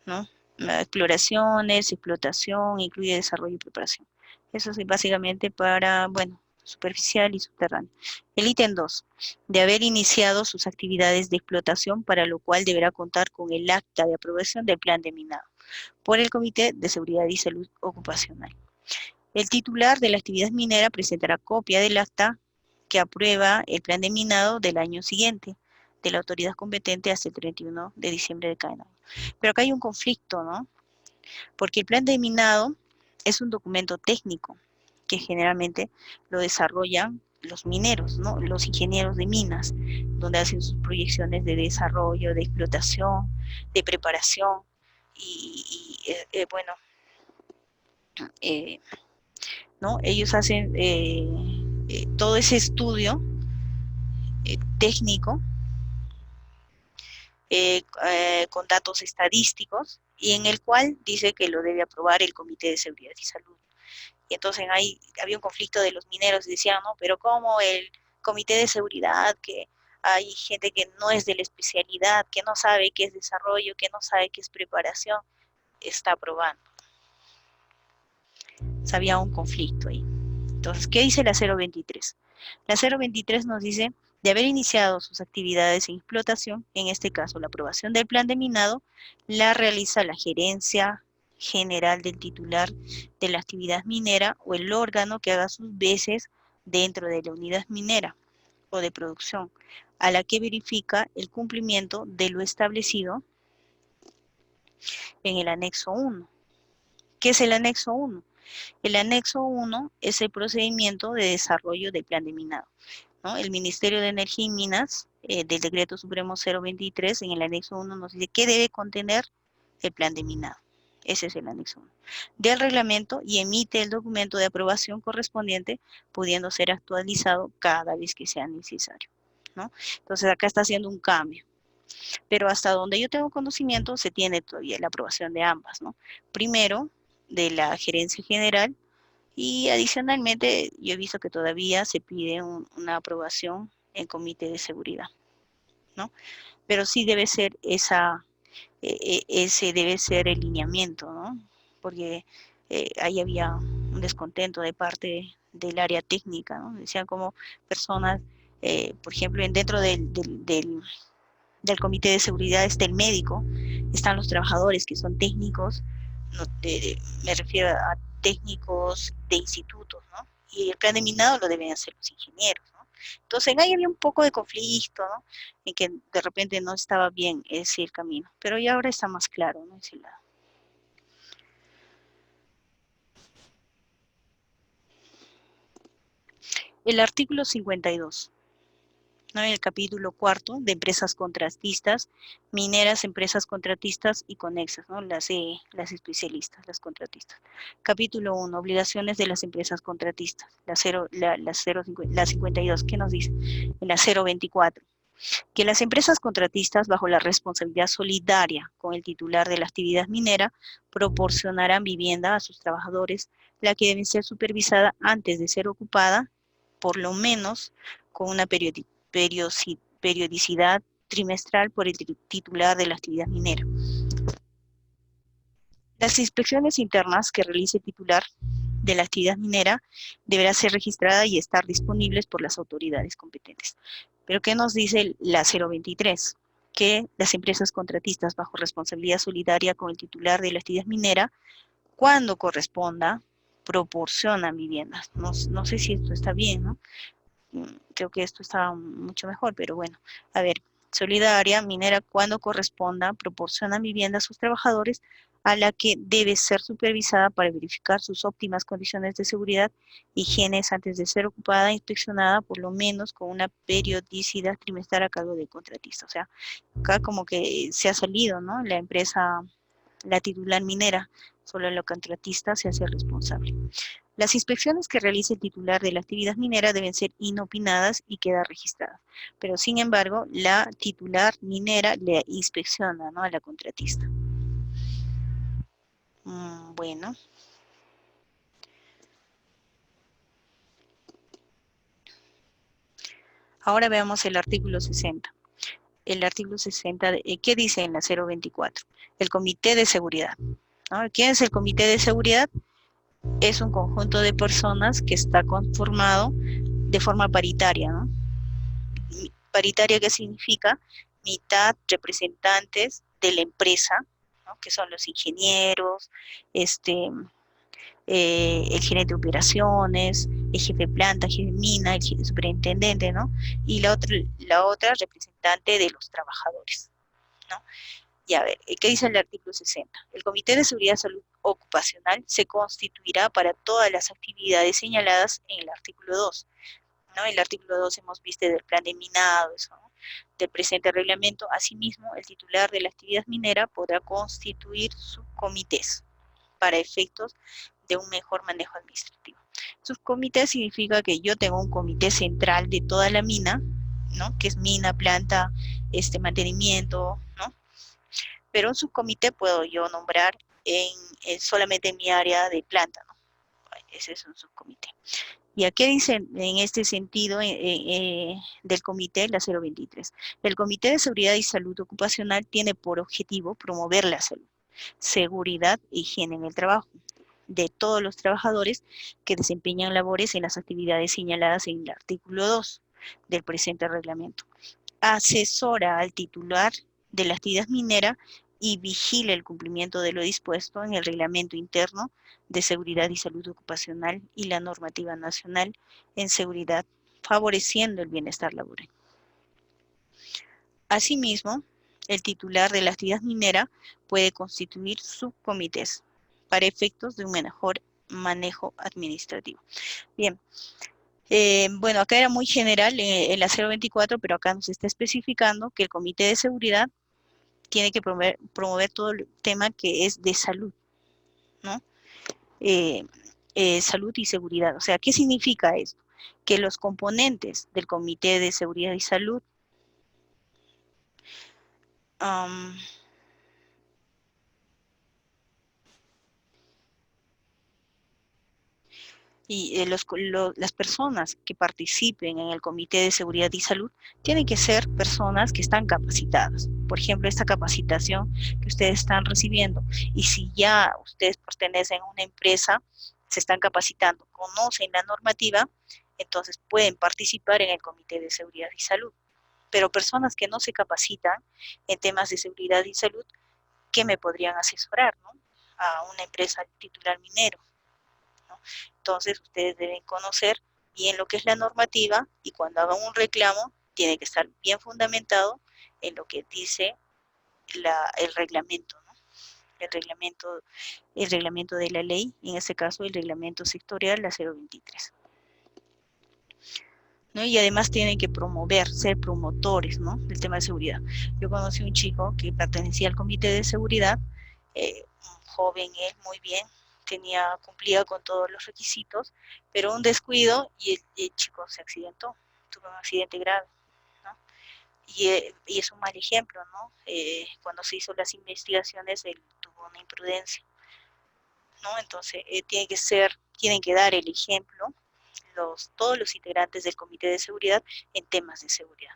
¿no? Exploraciones, explotación, incluye desarrollo y preparación. Eso es básicamente para, bueno, superficial y subterráneo. El ítem 2, de haber iniciado sus actividades de explotación, para lo cual deberá contar con el acta de aprobación del plan de minado por el Comité de Seguridad y Salud Ocupacional. El titular de la actividad minera presentará copia del acta que aprueba el plan de minado del año siguiente de la autoridad competente hasta el 31 de diciembre de cada año. Pero acá hay un conflicto, ¿no? Porque el plan de minado es un documento técnico que generalmente lo desarrollan los mineros, ¿no? Los ingenieros de minas, donde hacen sus proyecciones de desarrollo, de explotación, de preparación bueno, ¿no? Ellos hacen todo ese estudio técnico con datos estadísticos y en el cual dice que lo debe aprobar el Comité de Seguridad y Salud. Y entonces ahí había un conflicto de los mineros y decían, no, pero ¿cómo el Comité de Seguridad, que hay gente que no es de la especialidad, que no sabe qué es desarrollo, que no sabe qué es preparación, está aprobando? O sea, había un conflicto ahí. Entonces, ¿qué dice la 023? La 023 nos dice, de haber iniciado sus actividades en explotación, en este caso la aprobación del plan de minado, la realiza la gerencia general del titular de la actividad minera o el órgano que haga sus veces dentro de la unidad minera o de producción, a la que verifica el cumplimiento de lo establecido en el anexo 1. ¿Qué es el anexo 1? El anexo 1 es el procedimiento de desarrollo del plan de minado, ¿no? El Ministerio de Energía y Minas, del Decreto Supremo 023, en el anexo 1 nos dice qué debe contener el plan de minado. Ese es el anexo 1 del reglamento y emite el documento de aprobación correspondiente, pudiendo ser actualizado cada vez que sea necesario, ¿no? Entonces acá está haciendo un cambio. Pero hasta donde yo tengo conocimiento, se tiene todavía la aprobación de ambas, ¿no? Primero, de la gerencia general, y adicionalmente yo he visto que todavía se pide una aprobación en comité de seguridad, ¿no? Pero sí debe ser ese debe ser el lineamiento, ¿no? Porque ahí había un descontento de parte del área técnica, ¿no? Decían como personas, por ejemplo, dentro del comité de seguridad está el médico, están los trabajadores que son técnicos, no, me refiero a técnicos de institutos, ¿no? Y el plan de minado lo deben hacer los ingenieros, ¿no? Entonces ahí había un poco de conflicto, ¿no? En que de repente no estaba bien ese el camino, pero ya ahora está más claro, ¿no? Ese lado. El artículo 52. ¿No? En el capítulo 4 de empresas contratistas, mineras, empresas contratistas y conexas, ¿no? Las especialistas, las contratistas. Capítulo 1, obligaciones de las empresas contratistas, la 52, ¿qué nos dice? En la 024, que las empresas contratistas, bajo la responsabilidad solidaria con el titular de la actividad minera, proporcionarán vivienda a sus trabajadores, la que debe ser supervisada antes de ser ocupada, por lo menos con una periodicidad trimestral por el titular de la actividad minera. Las inspecciones internas que realice el titular de la actividad minera deberá ser registrada y estar disponibles por las autoridades competentes. Pero ¿qué nos dice la 023? Que las empresas contratistas bajo responsabilidad solidaria con el titular de la actividad minera, cuando corresponda, proporcionan viviendas. No sé si esto está bien, ¿no? Creo que esto está mucho mejor, pero bueno, a ver, solidaria, minera, cuando corresponda, proporciona vivienda a sus trabajadores, a la que debe ser supervisada para verificar sus óptimas condiciones de seguridad, higienes antes de ser ocupada, inspeccionada por lo menos con una periodicidad trimestral a cargo del contratista. O sea, acá como que se ha salido, ¿no? La empresa, la titular minera, solo la contratista se hace responsable. Las inspecciones que realice el titular de la actividad minera deben ser inopinadas y quedar registradas. Pero, sin embargo, la titular minera le inspecciona, ¿no?, a la contratista. Bueno. Ahora veamos el artículo 60. El artículo 60, ¿qué dice en la 024? El Comité de Seguridad, ¿no? ¿Quién es el Comité de Seguridad? Es un conjunto de personas que está conformado de forma paritaria, ¿no? Paritaria, ¿qué significa? Mitad representantes de la empresa, ¿no?, que son los ingenieros, el gerente de operaciones, el jefe de planta, jefe de mina, el superintendente, ¿no? Y la otra representante de los trabajadores, ¿no? Y a ver, ¿qué dice el artículo 60? El Comité de Seguridad y Salud Ocupacional se constituirá para todas las actividades señaladas en el artículo 2. ¿No? El artículo 2 hemos visto del plan de minado, eso, ¿no?, del presente reglamento. Asimismo, el titular de la actividad minera podrá constituir subcomités para efectos de un mejor manejo administrativo. Subcomité significa que yo tengo un comité central de toda la mina, ¿no?, que es mina, planta, mantenimiento, ¿no? Pero un subcomité puedo yo nombrar solamente en mi área de planta, ¿no? Ese es un subcomité. ¿Y a qué dicen en este sentido del comité, la 023? El Comité de Seguridad y Salud Ocupacional tiene por objetivo promover la salud, seguridad e higiene en el trabajo de todos los trabajadores que desempeñan labores en las actividades señaladas en el artículo 2 del presente reglamento. Asesora al titular de la actividad minera y vigila el cumplimiento de lo dispuesto en el reglamento interno de seguridad y salud ocupacional y la normativa nacional en seguridad, favoreciendo el bienestar laboral. Asimismo, el titular de la actividad minera puede constituir subcomités para efectos de un mejor manejo administrativo. Bien, bueno, acá era muy general en la 024, pero acá nos está especificando que el Comité de Seguridad tiene que promover todo el tema que es de salud, ¿no? Salud y seguridad. O sea, ¿qué significa esto? Que los componentes del Comité de Seguridad y Salud y las personas que participen en el Comité de Seguridad y Salud tienen que ser personas que están capacitadas. Por ejemplo, esta capacitación que ustedes están recibiendo, y si ya ustedes pertenecen a una empresa, se están capacitando, conocen la normativa, entonces pueden participar en el Comité de Seguridad y Salud. Pero personas que no se capacitan en temas de seguridad y salud, ¿qué me podrían asesorar, ¿no?, a una empresa titular minero, ¿no? Entonces, ustedes deben conocer bien lo que es la normativa y cuando hagan un reclamo, tiene que estar bien fundamentado en lo que dice el reglamento, ¿no? El reglamento de la ley, en este caso el reglamento sectorial, la 023. ¿No? Y además tienen que ser promotores, ¿no?, del tema de seguridad. Yo conocí un chico que pertenecía al comité de seguridad, un joven él, muy bien, cumplía con todos los requisitos, pero un descuido y el chico se accidentó, tuvo un accidente grave, ¿no? Y es un mal ejemplo, ¿no? Cuando se hizo las investigaciones, él tuvo una imprudencia, ¿no? Entonces, tienen que dar el ejemplo todos los integrantes del Comité de Seguridad en temas de seguridad.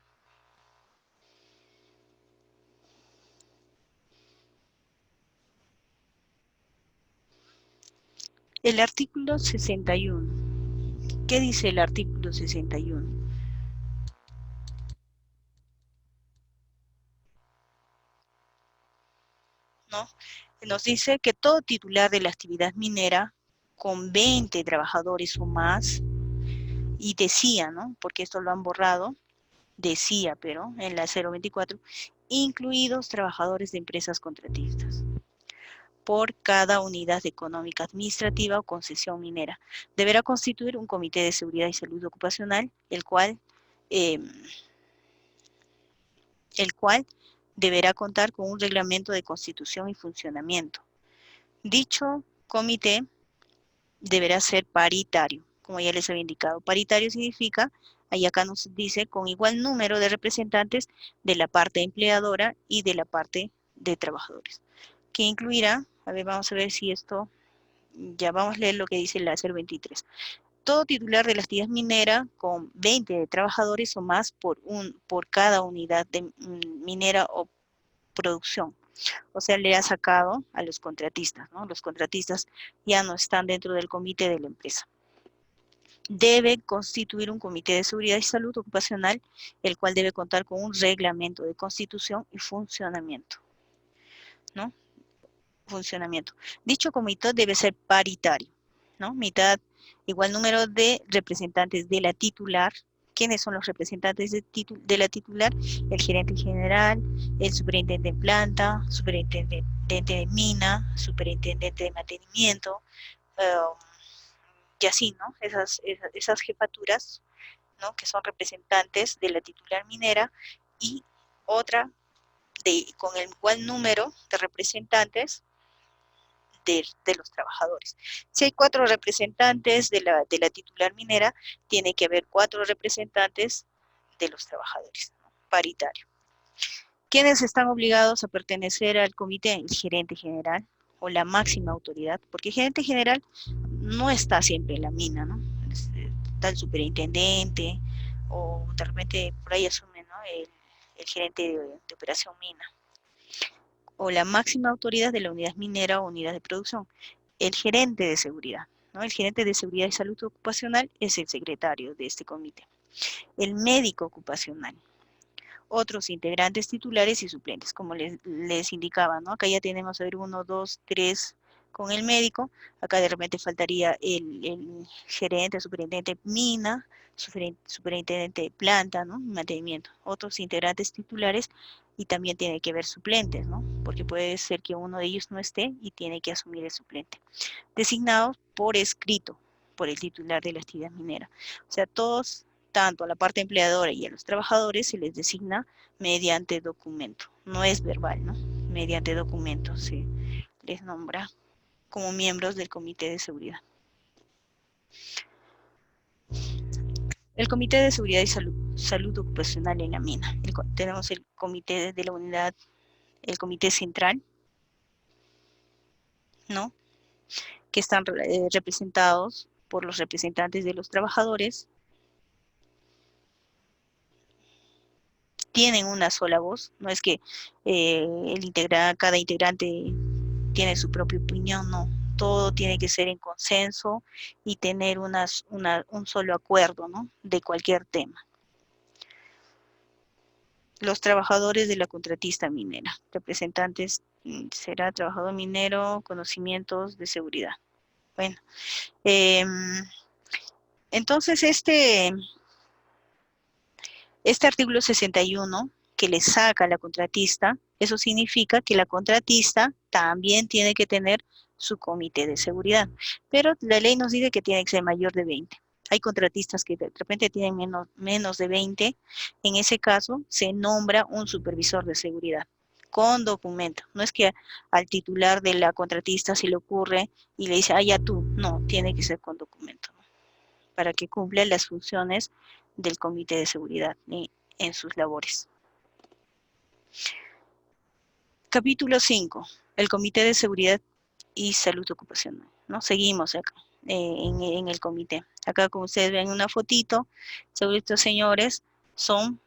El artículo 61. ¿Qué dice el artículo 61? ¿No? Nos dice que todo titular de la actividad minera con 20 trabajadores o más, y decía, ¿no? Porque esto lo han borrado, decía, pero en la 024, incluidos trabajadores de empresas contratistas, por cada unidad económica administrativa o concesión minera. Deberá constituir un comité de seguridad y salud ocupacional, eh, el cual deberá contar con un reglamento de constitución y funcionamiento. Dicho comité deberá ser paritario, como ya les había indicado. Paritario significa, ahí acá nos dice, con igual número de representantes de la parte empleadora y de la parte de trabajadores, que incluirá, a ver, vamos a ver si esto, ya vamos a leer lo que dice la 023. Todo titular de la actividad minera con 20 trabajadores o más por cada unidad de minera o producción. O sea, le ha sacado a los contratistas, ¿no? Los contratistas ya no están dentro del comité de la empresa. Debe constituir un comité de seguridad y salud ocupacional, el cual debe contar con un reglamento de constitución y funcionamiento, ¿no? Funcionamiento. Dicho comité debe ser paritario, ¿no? Mitad, igual número de representantes de la titular. ¿Quiénes son los representantes de la titular? El gerente general, el superintendente de planta, superintendente de mina, superintendente de mantenimiento, y así, ¿no? Esas jefaturas, ¿no? Que son representantes de la titular minera, y otra con el igual número de representantes de los trabajadores. Si hay 4 representantes de la titular minera, tiene que haber 4 representantes de los trabajadores, ¿no? Paritario. ¿Quiénes están obligados a pertenecer al comité? El gerente general o la máxima autoridad, porque el gerente general no está siempre en la mina, ¿no? Está el superintendente, o de repente por ahí asume, ¿no? el gerente de operación mina, o la máxima autoridad de la unidad minera o unidad de producción, el gerente de seguridad, ¿no? El gerente de seguridad y salud ocupacional es el secretario de este comité. El médico ocupacional, otros integrantes titulares y suplentes, como les indicaba, ¿no? Acá ya tenemos, a ver, 1, 2, 3 con el médico, acá de repente faltaría el gerente, superintendente mina, superintendente de planta, ¿no? Mantenimiento, otros integrantes titulares, y también tiene que haber suplentes, ¿no? Porque puede ser que uno de ellos no esté y tiene que asumir el suplente. Designados por escrito por el titular de la actividad minera. O sea, todos, tanto a la parte empleadora y a los trabajadores, se les designa mediante documento. No es verbal, ¿no? Mediante documento se les nombra como miembros del Comité de Seguridad. El Comité de Seguridad y Salud Ocupacional en la mina. Tenemos el Comité de la Unidad, el Comité Central, ¿no? Que están representados por los representantes de los trabajadores. Tienen una sola voz, no es que cada integrante tiene su propia opinión, no. Todo tiene que ser en consenso y tener un solo acuerdo, ¿no? De cualquier tema. Los trabajadores de la contratista minera, representantes, será trabajador minero, conocimientos de seguridad. Bueno, entonces este artículo 61 que le saca a la contratista, eso significa que la contratista también tiene que tener su comité de seguridad, pero la ley nos dice que tiene que ser mayor de 20. Hay contratistas que de repente tienen menos de 20, en ese caso se nombra un supervisor de seguridad con documento. No es que al titular de la contratista se le ocurre y le dice, ya tú, no, tiene que ser con documento, ¿no? Para que cumpla las funciones del comité de seguridad en sus labores. Capítulo 5. El Comité de Seguridad y Salud Ocupacional, ¿no? Seguimos acá en el comité. Acá, como ustedes ven una fotito, seguro estos señores son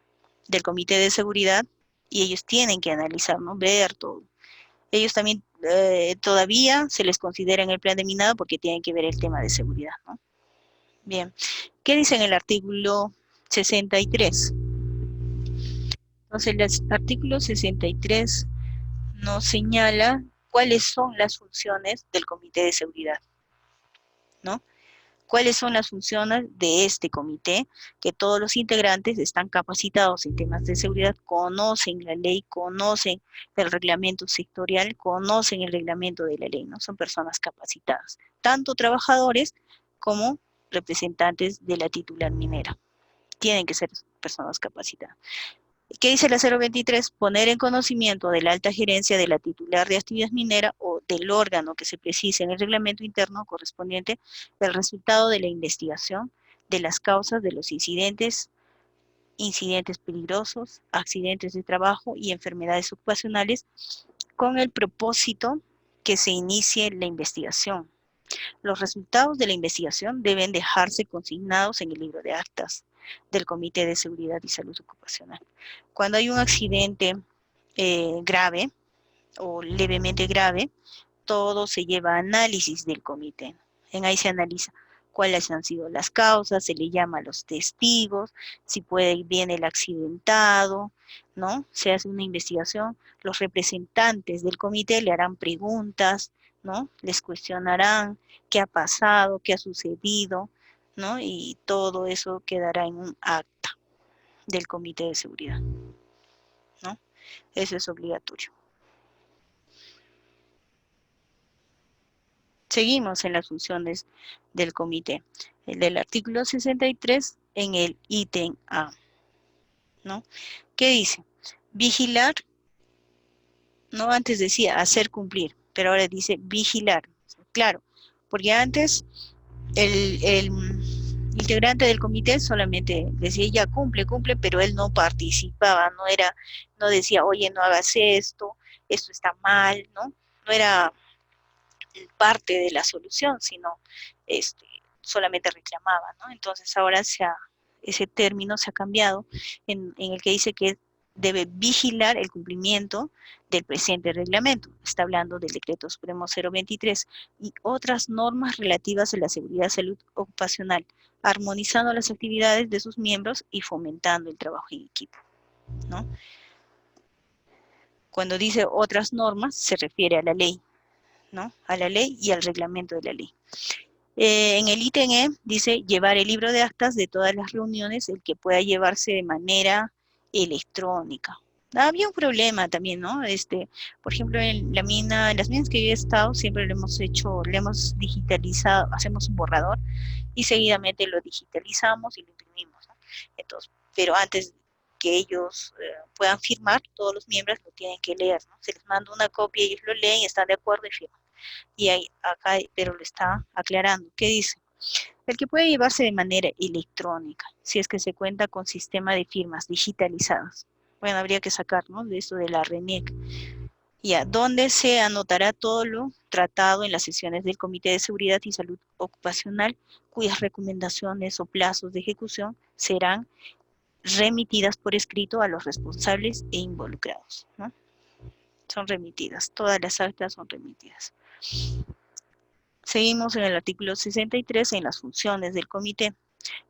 del Comité de Seguridad y ellos tienen que analizar, ¿no? Ver todo. ellos también todavía se les considera en el plan de minado porque tienen que ver el tema de seguridad, ¿no? Bien, ¿qué dice en el artículo 63? Entonces, el artículo 63 nos señala cuáles son las funciones del Comité de Seguridad, ¿no? ¿Cuáles son las funciones de este comité? Que todos los integrantes están capacitados en temas de seguridad, conocen la ley, conocen el reglamento sectorial, conocen el reglamento de la ley, ¿no? Son personas capacitadas, tanto trabajadores como representantes de la titular minera. Tienen que ser personas capacitadas. ¿Qué dice la 023? Poner en conocimiento de la alta gerencia de la titular de actividad minera o del órgano que se precise en el reglamento interno correspondiente el resultado de la investigación de las causas de los incidentes peligrosos, accidentes de trabajo y enfermedades ocupacionales con el propósito que se inicie la investigación. Los resultados de la investigación deben dejarse consignados en el libro de actas del Comité de Seguridad y Salud Ocupacional. Cuando hay un accidente grave o levemente grave, todo se lleva a análisis del comité. En ahí se analiza cuáles han sido las causas, se le llama a los testigos, si puede ir bien el accidentado, ¿no? Se hace una investigación, los representantes del comité le harán preguntas, ¿no? Les cuestionarán qué ha pasado, qué ha sucedido, ¿no? Y todo eso quedará en un acta del Comité de Seguridad, ¿no? Eso es obligatorio. Seguimos en las funciones del comité. El del artículo 63 en el ítem A, ¿no? ¿Qué dice? Vigilar, no antes decía hacer cumplir, pero ahora dice vigilar. Claro, porque antes el integrante del comité solamente decía ya cumple, cumple, pero él no participaba, no decía, oye, no hagas esto está mal, ¿no? No era parte de la solución, sino solamente reclamaba, ¿no? Entonces ahora ese término se ha cambiado en el que dice que debe vigilar el cumplimiento del presente reglamento. Está hablando del Decreto Supremo 023 y otras normas relativas a la seguridad y salud ocupacional, armonizando las actividades de sus miembros y fomentando el trabajo en equipo, ¿no? Cuando dice otras normas, se refiere a la ley, ¿no? A la ley y al reglamento de la ley. En el ítem E dice llevar el libro de actas de todas las reuniones, el que pueda llevarse de manera electrónica. Había un problema también, ¿no? Por ejemplo, en las minas que yo he estado, siempre lo hemos digitalizado, hacemos un borrador y seguidamente lo digitalizamos y lo imprimimos, ¿no? Entonces, pero antes que ellos puedan firmar, todos los miembros lo tienen que leer, ¿no? Se les manda una copia, ellos lo leen, están de acuerdo y firman. Y ahí, acá, pero lo está aclarando. ¿Qué dice? El que puede llevarse de manera electrónica, si es que se cuenta con sistema de firmas digitalizadas. Bueno, habría que sacar, ¿no? De esto de la RENIEC. Ya, donde se anotará todo lo tratado en las sesiones del Comité de Seguridad y Salud Ocupacional, cuyas recomendaciones o plazos de ejecución serán remitidas por escrito a los responsables e involucrados, ¿no? Son remitidas, todas las actas son remitidas. Seguimos en el artículo 63 en las funciones del comité,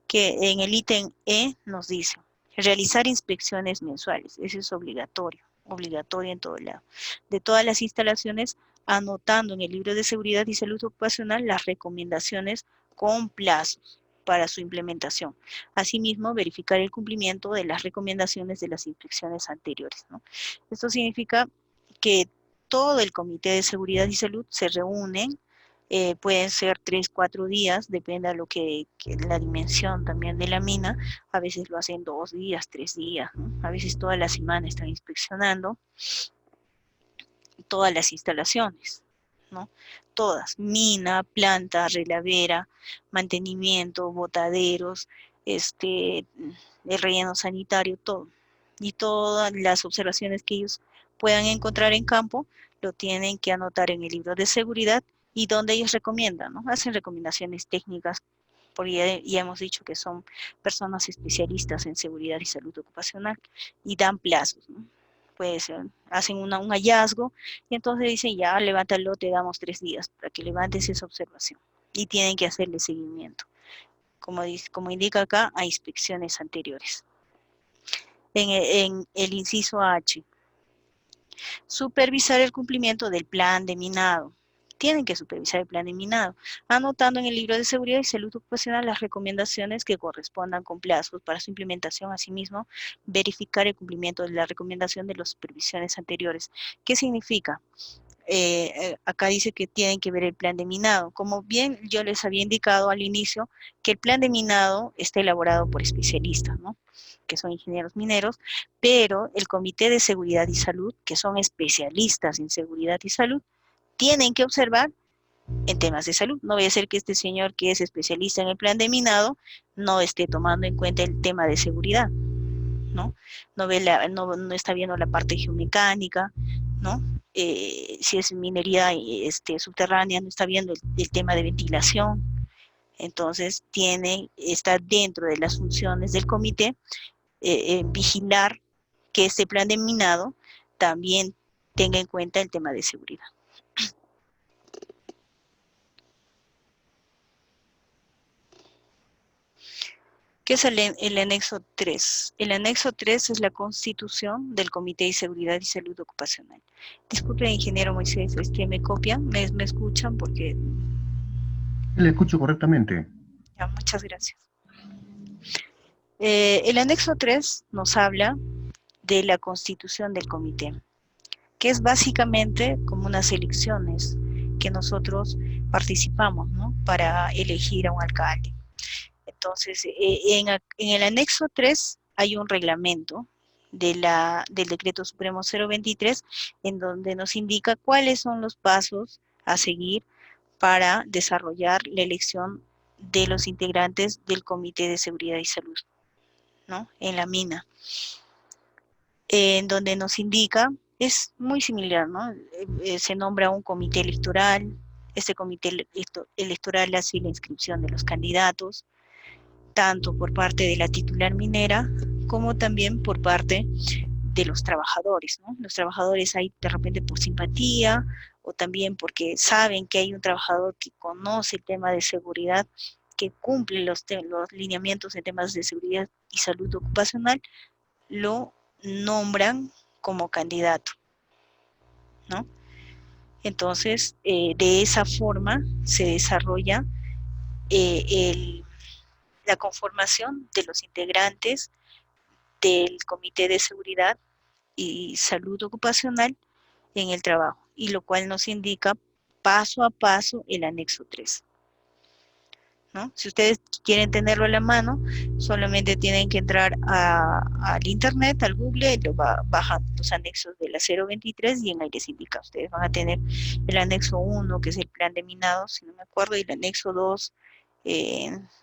que en el ítem E nos dice realizar inspecciones mensuales, eso es obligatorio en todo lado, de todas las instalaciones, anotando en el libro de seguridad y salud ocupacional las recomendaciones con plazos para su implementación. Asimismo, verificar el cumplimiento de las recomendaciones de las inspecciones anteriores, ¿no? Esto significa que todo el Comité de Seguridad y Salud se reúne, pueden ser 3, 4 días, depende de la dimensión también de la mina, a veces lo hacen 2 días, 3 días, ¿no? A veces toda la semana están inspeccionando todas las instalaciones, ¿no? Todas, mina, planta, relavera, mantenimiento, botaderos, el relleno sanitario, todo. Y todas las observaciones que ellos puedan encontrar en campo, lo tienen que anotar en el libro de seguridad y donde ellos recomiendan, ¿no? Hacen recomendaciones técnicas, porque ya hemos dicho que son personas especialistas en seguridad y salud ocupacional y dan plazos, ¿no? pues hacen un hallazgo y entonces dicen, ya, levántalo, te damos 3 días para que levantes esa observación. Y tienen que hacerle seguimiento. Como indica acá, a inspecciones anteriores. En el inciso H, supervisar el cumplimiento del plan de minado. Tienen que supervisar el plan de minado, anotando en el libro de seguridad y salud ocupacional las recomendaciones que correspondan con plazos para su implementación. Asimismo, verificar el cumplimiento de la recomendación de las supervisiones anteriores. ¿Qué significa? Acá dice que tienen que ver el plan de minado. Como bien yo les había indicado al inicio, que el plan de minado está elaborado por especialistas, ¿no? Que son ingenieros mineros, pero el Comité de Seguridad y Salud, que son especialistas en seguridad y salud, tienen que observar en temas de salud. No vaya a ser que este señor que es especialista en el plan de minado no esté tomando en cuenta el tema de seguridad, ¿no? No está viendo la parte geomecánica, ¿no? Si es minería subterránea, no está viendo el tema de ventilación. Entonces, está dentro de las funciones del comité vigilar que este plan de minado también tenga en cuenta el tema de seguridad. ¿Qué es el anexo 3? El anexo 3 es la constitución del Comité de Seguridad y Salud Ocupacional. Disculpe, ingeniero Moisés, ¿me copian? ¿Me escuchan? Porque... Le escucho correctamente. Ya, muchas gracias. El anexo 3 nos habla de la constitución del comité, que es básicamente como unas elecciones que nosotros participamos, ¿no? Para elegir a un alcalde. Entonces, en el anexo 3 hay un reglamento del Decreto Supremo 023, en donde nos indica cuáles son los pasos a seguir para desarrollar la elección de los integrantes del Comité de Seguridad y Salud, ¿no? En la mina. En donde nos indica, es muy similar, ¿no? Se nombra un comité electoral, este comité electoral hace la inscripción de los candidatos, tanto por parte de la titular minera, como también por parte de los trabajadores, ¿no? Los trabajadores hay de repente por simpatía, o también porque saben que hay un trabajador que conoce el tema de seguridad, que cumple los lineamientos en temas de seguridad y salud ocupacional, lo nombran como candidato, ¿no? Entonces, de esa forma se desarrolla la conformación de los integrantes del Comité de Seguridad y Salud Ocupacional en el trabajo, y lo cual nos indica paso a paso el anexo 3. ¿No? Si ustedes quieren tenerlo a la mano, solamente tienen que entrar al internet, al Google, bajan los anexos de la 023 y en ahí les indica. Ustedes van a tener el anexo 1, que es el plan de minado, si no me acuerdo, y el anexo 2,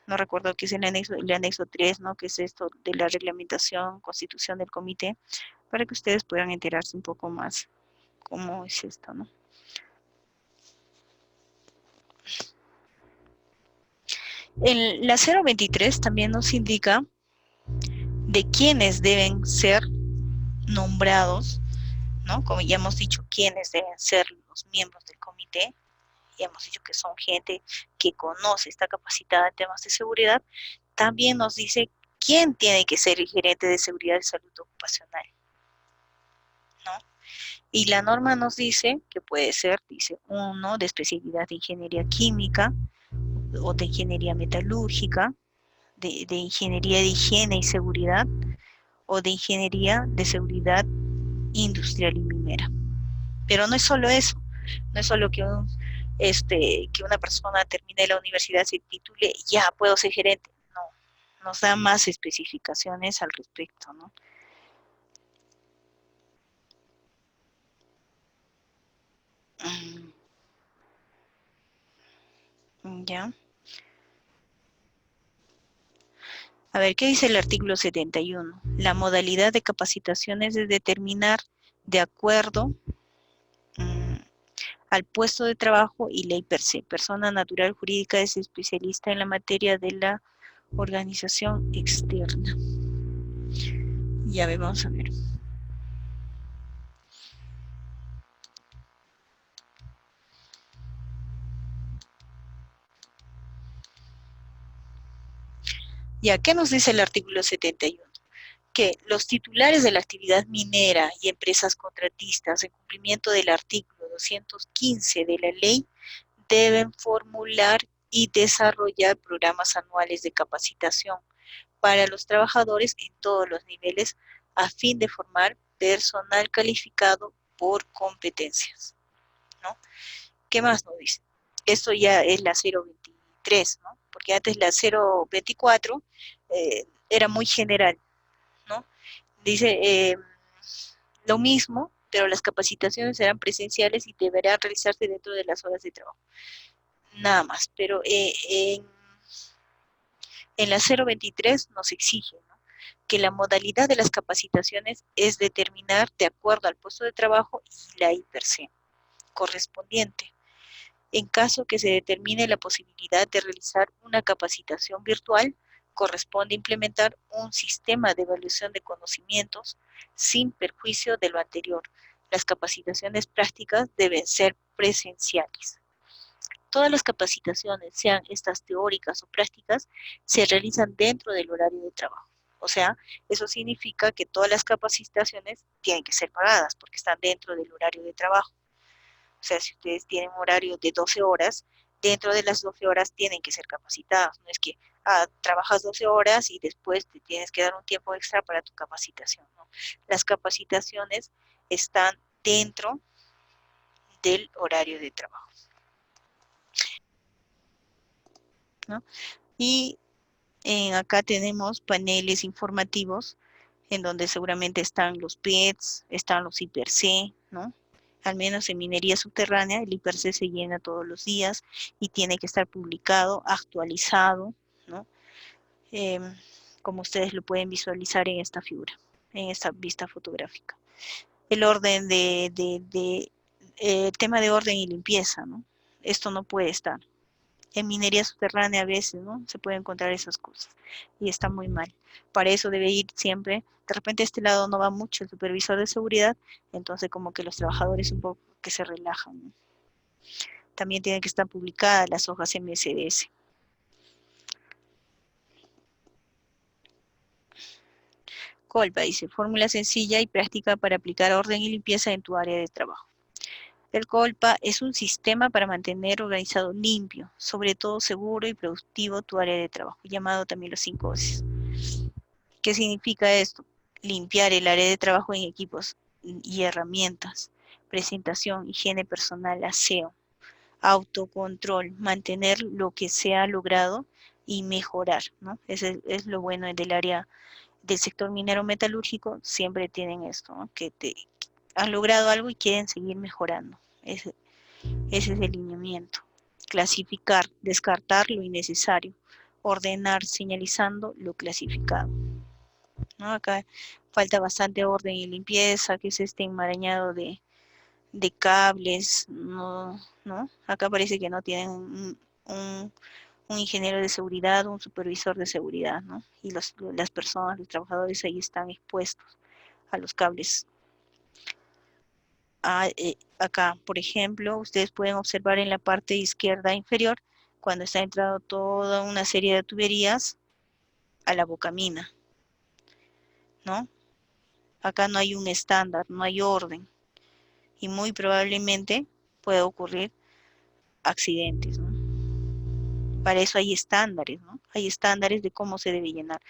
no recuerdo qué es el anexo 3, ¿no? Que es esto de la reglamentación, constitución del comité, para que ustedes puedan enterarse un poco más cómo es esto, ¿no? En la 023 también nos indica de quiénes deben ser nombrados, ¿no? Como ya hemos dicho, quiénes deben ser los miembros del comité. Ya hemos dicho que son gente que conoce, está capacitada en temas de seguridad. También nos dice quién tiene que ser el gerente de seguridad y salud ocupacional, ¿no? Y la norma nos dice que puede ser, dice, uno de especialidad de ingeniería química, o de ingeniería metalúrgica, de ingeniería de higiene y seguridad, o de ingeniería de seguridad industrial y minera. Pero no es solo eso, no es solo que una persona termine la universidad, se titule, ya puedo ser gerente. No, nos da más especificaciones al respecto, ¿no? Ya. A ver, ¿qué dice el artículo 71? La modalidad de capacitaciones es determinar de acuerdo al puesto de trabajo y ley per se. Persona natural jurídica es especialista en la materia de la organización externa. Ya vamos a ver. Ya, ¿qué nos dice el artículo 71? Que los titulares de la actividad minera y empresas contratistas en cumplimiento del artículo 215 de la ley deben formular y desarrollar programas anuales de capacitación para los trabajadores en todos los niveles a fin de formar personal calificado por competencias, ¿no? ¿Qué más nos dice? Esto ya es la 023, ¿no? Porque antes la 024 era muy general, ¿no? Dice lo mismo, pero las capacitaciones serán presenciales y deberán realizarse dentro de las horas de trabajo. Nada más, pero en la 023 nos exige, ¿no?, que la modalidad de las capacitaciones es determinar de acuerdo al puesto de trabajo y la IPERCE correspondiente. En caso que se determine la posibilidad de realizar una capacitación virtual, corresponde implementar un sistema de evaluación de conocimientos sin perjuicio de lo anterior. Las capacitaciones prácticas deben ser presenciales. Todas las capacitaciones, sean estas teóricas o prácticas, se realizan dentro del horario de trabajo. O sea, eso significa que todas las capacitaciones tienen que ser pagadas porque están dentro del horario de trabajo. O sea, si ustedes tienen un horario de 12 horas, dentro de las 12 horas tienen que ser capacitados. No es que trabajas 12 horas y después te tienes que dar un tiempo extra para tu capacitación, ¿no? Las capacitaciones están dentro del horario de trabajo, ¿no? Y acá tenemos paneles informativos en donde seguramente están los PETs, están los IPERCE, ¿no? Al menos en minería subterránea, el IPERCE se llena todos los días y tiene que estar publicado, actualizado, ¿no? Eh, como ustedes lo pueden visualizar en esta figura, en esta vista fotográfica. El orden tema de orden y limpieza, ¿no? Esto no puede estar. En minería subterránea a veces, ¿no?, se pueden encontrar esas cosas y está muy mal. Para eso debe ir siempre, de repente a este lado no va mucho el supervisor de seguridad, entonces como que los trabajadores un poco que se relajan, ¿no? También tienen que estar publicadas las hojas MSDS. Colpa dice, fórmula sencilla y práctica para aplicar orden y limpieza en tu área de trabajo. El Colpa es un sistema para mantener organizado, limpio, sobre todo seguro y productivo tu área de trabajo, llamado también los 5 O's. ¿Qué significa esto? Limpiar el área de trabajo en equipos y herramientas, presentación, higiene personal, aseo, autocontrol, mantener lo que se ha logrado y mejorar, ¿no? Ese es lo bueno del área del sector minero metalúrgico, siempre tienen esto, ¿no?, que han logrado algo y quieren seguir mejorando. Ese es el lineamiento. Clasificar, descartar lo innecesario, ordenar, señalizando lo clasificado, ¿no? Acá falta bastante orden y limpieza, que es este enmarañado de cables, ¿no? Acá parece que no tienen un ingeniero de seguridad, un supervisor de seguridad, ¿no? Y las personas, los trabajadores ahí están expuestos a los cables. Acá, por ejemplo, ustedes pueden observar en la parte izquierda inferior, cuando está entrando toda una serie de tuberías a la bocamina, ¿no? Acá no hay un estándar, no hay orden, y muy probablemente pueda ocurrir accidentes, ¿no? Para eso hay estándares, ¿no? Hay estándares de cómo se debe llenar,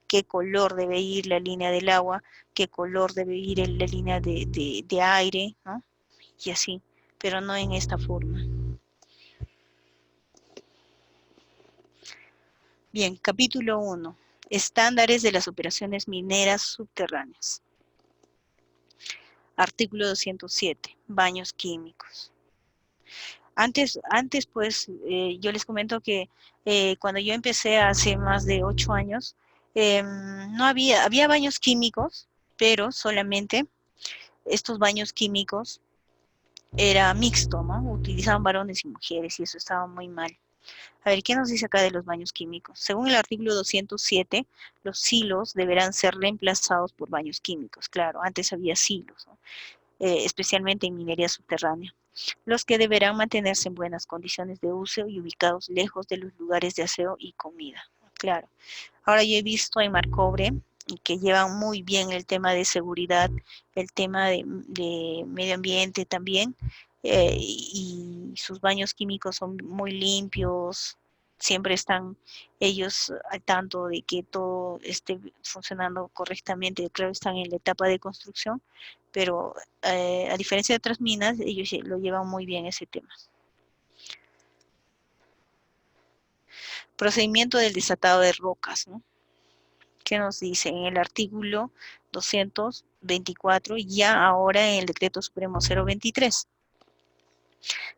qué color debe ir la línea del agua, qué color debe ir la línea de aire, ¿no? Y así, pero no en esta forma. Bien, capítulo 1. Estándares de las operaciones mineras subterráneas. Artículo 207. Baños químicos. Antes pues, yo les comento que cuando yo empecé hace más de 8 años, no había baños químicos, pero solamente estos baños químicos era mixto, ¿no? Utilizaban varones y mujeres y eso estaba muy mal. A ver, ¿qué nos dice acá de los baños químicos? Según el artículo 207, los silos deberán ser reemplazados por baños químicos. Claro, antes había silos, ¿no? Especialmente en minería subterránea, los que deberán mantenerse en buenas condiciones de uso y ubicados lejos de los lugares de aseo y comida. claro. Ahora yo he visto en Marcobre que llevan muy bien el tema de seguridad, el tema de medio ambiente también, y sus baños químicos son muy limpios, siempre están ellos al tanto de que todo esté funcionando correctamente. Claro, están en la etapa de construcción, pero a diferencia de otras minas, ellos lo llevan muy bien ese tema. Procedimiento del desatado de rocas, ¿no? ¿Qué nos dice? En el artículo 224, ya ahora en el decreto supremo 023.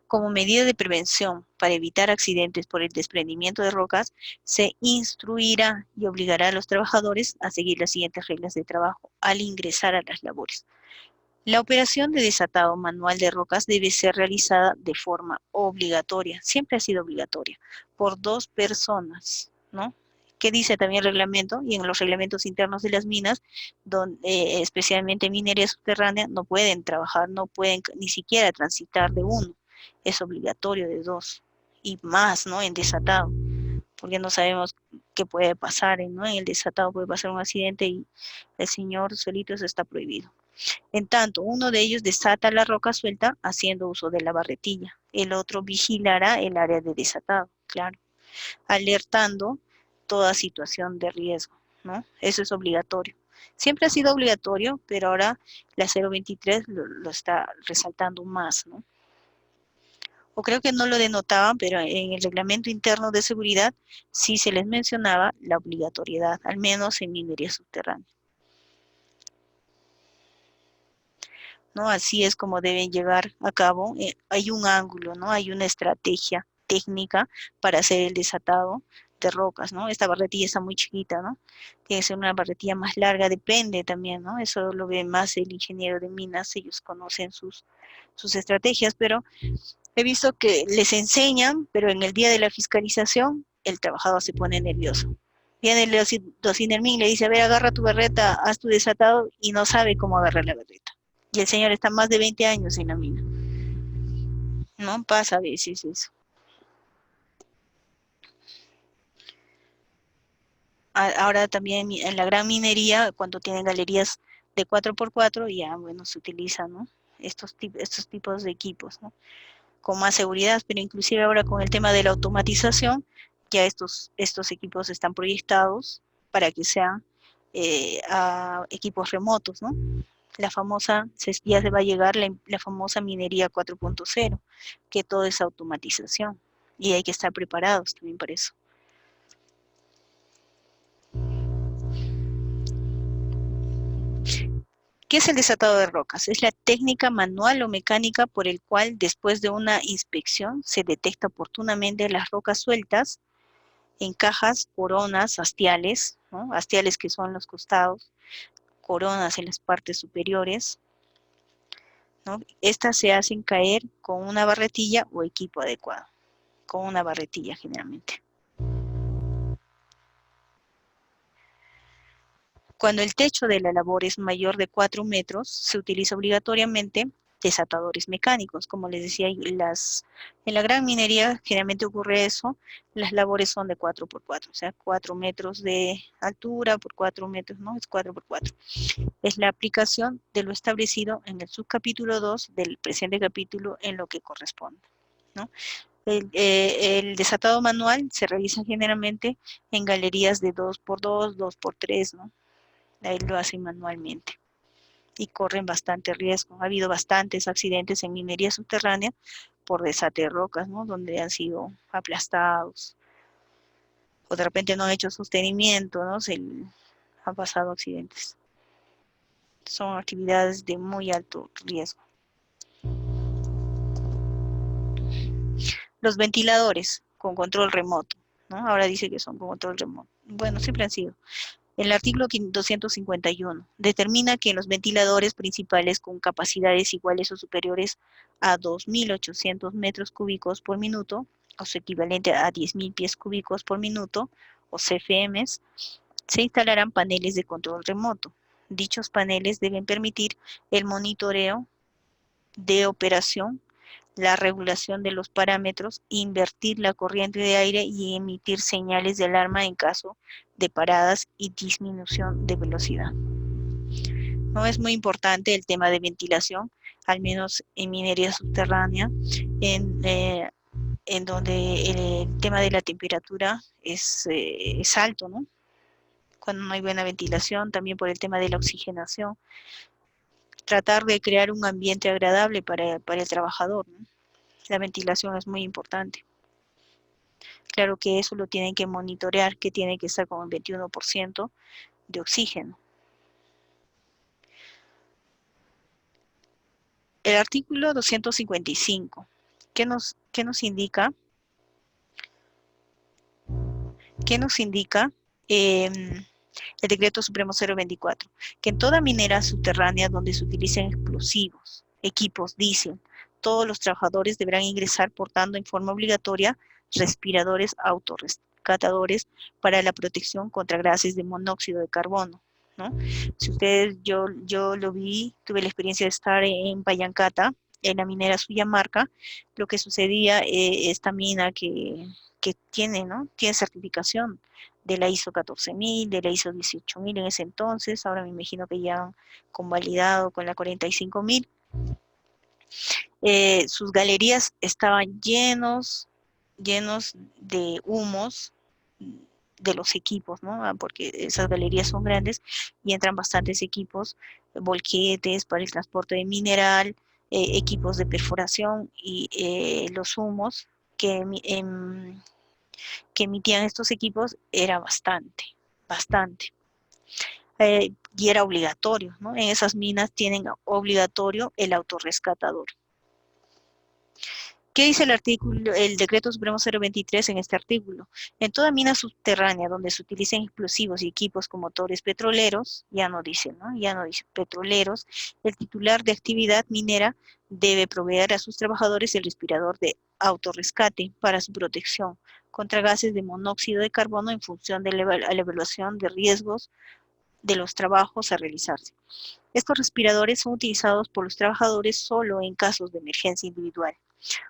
Como medida de prevención para evitar accidentes por el desprendimiento de rocas, se instruirá y obligará a los trabajadores a seguir las siguientes reglas de trabajo al ingresar a las labores. La operación de desatado manual de rocas debe ser realizada de forma obligatoria, siempre ha sido obligatoria, por 2 personas, ¿no? ¿Qué dice también el reglamento? Y en los reglamentos internos de las minas, donde, especialmente minería subterránea, no pueden trabajar, no pueden ni siquiera transitar de uno, es obligatorio de 2 y más, ¿no? En desatado, porque no sabemos qué puede pasar, ¿no? En el desatado puede pasar un accidente y el señor solito eso está prohibido. En tanto, uno de ellos desata la roca suelta haciendo uso de la barretilla. El otro vigilará el área de desatado, claro, alertando toda situación de riesgo, ¿no? Eso es obligatorio. Siempre ha sido obligatorio, pero ahora la 023 lo está resaltando más, ¿no? O creo que no lo denotaban, pero en el reglamento interno de seguridad sí se les mencionaba la obligatoriedad, al menos en minería subterránea. ¿No? Así es como deben llevar a cabo. Hay un ángulo, ¿no? Hay una estrategia técnica para hacer el desatado de rocas, ¿no? Esta barretilla está muy chiquita, ¿no? Tiene que ser una barretilla más larga, depende también, ¿no? Eso lo ve más el ingeniero de minas, ellos conocen sus estrategias, pero he visto que les enseñan, pero en el día de la fiscalización, el trabajador se pone nervioso. Viene el Dosinermin, le dice, a ver, agarra tu barreta, haz tu desatado, y no sabe cómo agarrar la barreta. Y el señor está más de 20 años en la mina. No pasa a veces eso. Ahora también en la gran minería, cuando tienen galerías de 4x4, ya, bueno, se utilizan, ¿no? Estos tipos de equipos, ¿no? Con más seguridad, pero inclusive ahora con el tema de la automatización, ya estos equipos están proyectados para que sean equipos remotos, ¿no? La famosa, ya se va a llegar la famosa minería 4.0, que todo es automatización y hay que estar preparados también para eso. ¿Qué es el desatado de rocas? Es la técnica manual o mecánica por el cual después de una inspección se detecta oportunamente las rocas sueltas en cajas, coronas, hastiales, ¿no? Hastiales que son los costados, coronas en las partes superiores, ¿no? Estas se hacen caer con una barretilla o equipo adecuado, con una barretilla generalmente. Cuando el techo de la labor es mayor de 4 metros, se utiliza obligatoriamente desatadores mecánicos. Como les decía, en la gran minería generalmente ocurre eso, las labores son de 4x4, o sea, 4 metros de altura por 4 metros, ¿no? Es 4x4. Es la aplicación de lo establecido en el subcapítulo 2 del presente capítulo en lo que corresponde, ¿no? El desatado manual se realiza generalmente en galerías de 2x2, 2x3, ¿no? Ahí lo hacen manualmente y corren bastante riesgo. Ha habido bastantes accidentes en minería subterránea por desate de rocas, ¿no? Donde han sido aplastados o de repente no han hecho sostenimiento, ¿no? Han pasado accidentes. Son actividades de muy alto riesgo. Los ventiladores con control remoto, ¿no? Ahora dice que son con control remoto. Bueno, siempre han sido. El artículo 251 determina que los ventiladores principales con capacidades iguales o superiores a 2.800 metros cúbicos por minuto, o su equivalente a 10.000 pies cúbicos por minuto, o CFMs, se instalarán paneles de control remoto. Dichos paneles deben permitir el monitoreo de operación, la regulación de los parámetros, invertir la corriente de aire y emitir señales de alarma en caso de paradas y disminución de velocidad. No es muy importante el tema de ventilación, al menos en minería subterránea, en donde el tema de la temperatura es alto, ¿no? Cuando no hay buena ventilación, también por el tema de la oxigenación. Tratar de crear un ambiente agradable para el trabajador, ¿no? La ventilación es muy importante. Claro que eso lo tienen que monitorear, que tiene que estar con el 21% de oxígeno. El artículo 255, ¿qué nos indica? ¿Qué nos indica el Decreto Supremo 024? Que en toda minera subterránea donde se utilicen explosivos, equipos, diésel, todos los trabajadores deberán ingresar portando en forma obligatoria respiradores autorrescatadores para la protección contra gases de monóxido de carbono, ¿no? Si ustedes, yo lo vi, tuve la experiencia de estar en Pallancata, en la minera Suyamarca. Lo que sucedía, esta mina que tiene, ¿no? Tiene certificación de la ISO 14000, de la ISO 18000 en ese entonces, ahora me imagino que ya han convalidado con la 45000. Sus galerías estaban llenos de humos de los equipos, ¿no? Porque esas galerías son grandes y entran bastantes equipos, volquetes para el transporte de mineral, equipos de perforación y los humos que emitían estos equipos era bastante. Y era obligatorio, ¿no? En esas minas tienen obligatorio el autorrescatador. ¿Qué dice el Decreto Supremo 023 en este artículo? En toda mina subterránea donde se utilicen explosivos y equipos con motores petroleros, ya no dice petroleros, el titular de actividad minera debe proveer a sus trabajadores el respirador de autorrescate para su protección contra gases de monóxido de carbono en función de la evaluación de riesgos de los trabajos a realizarse. Estos respiradores son utilizados por los trabajadores solo en casos de emergencia individual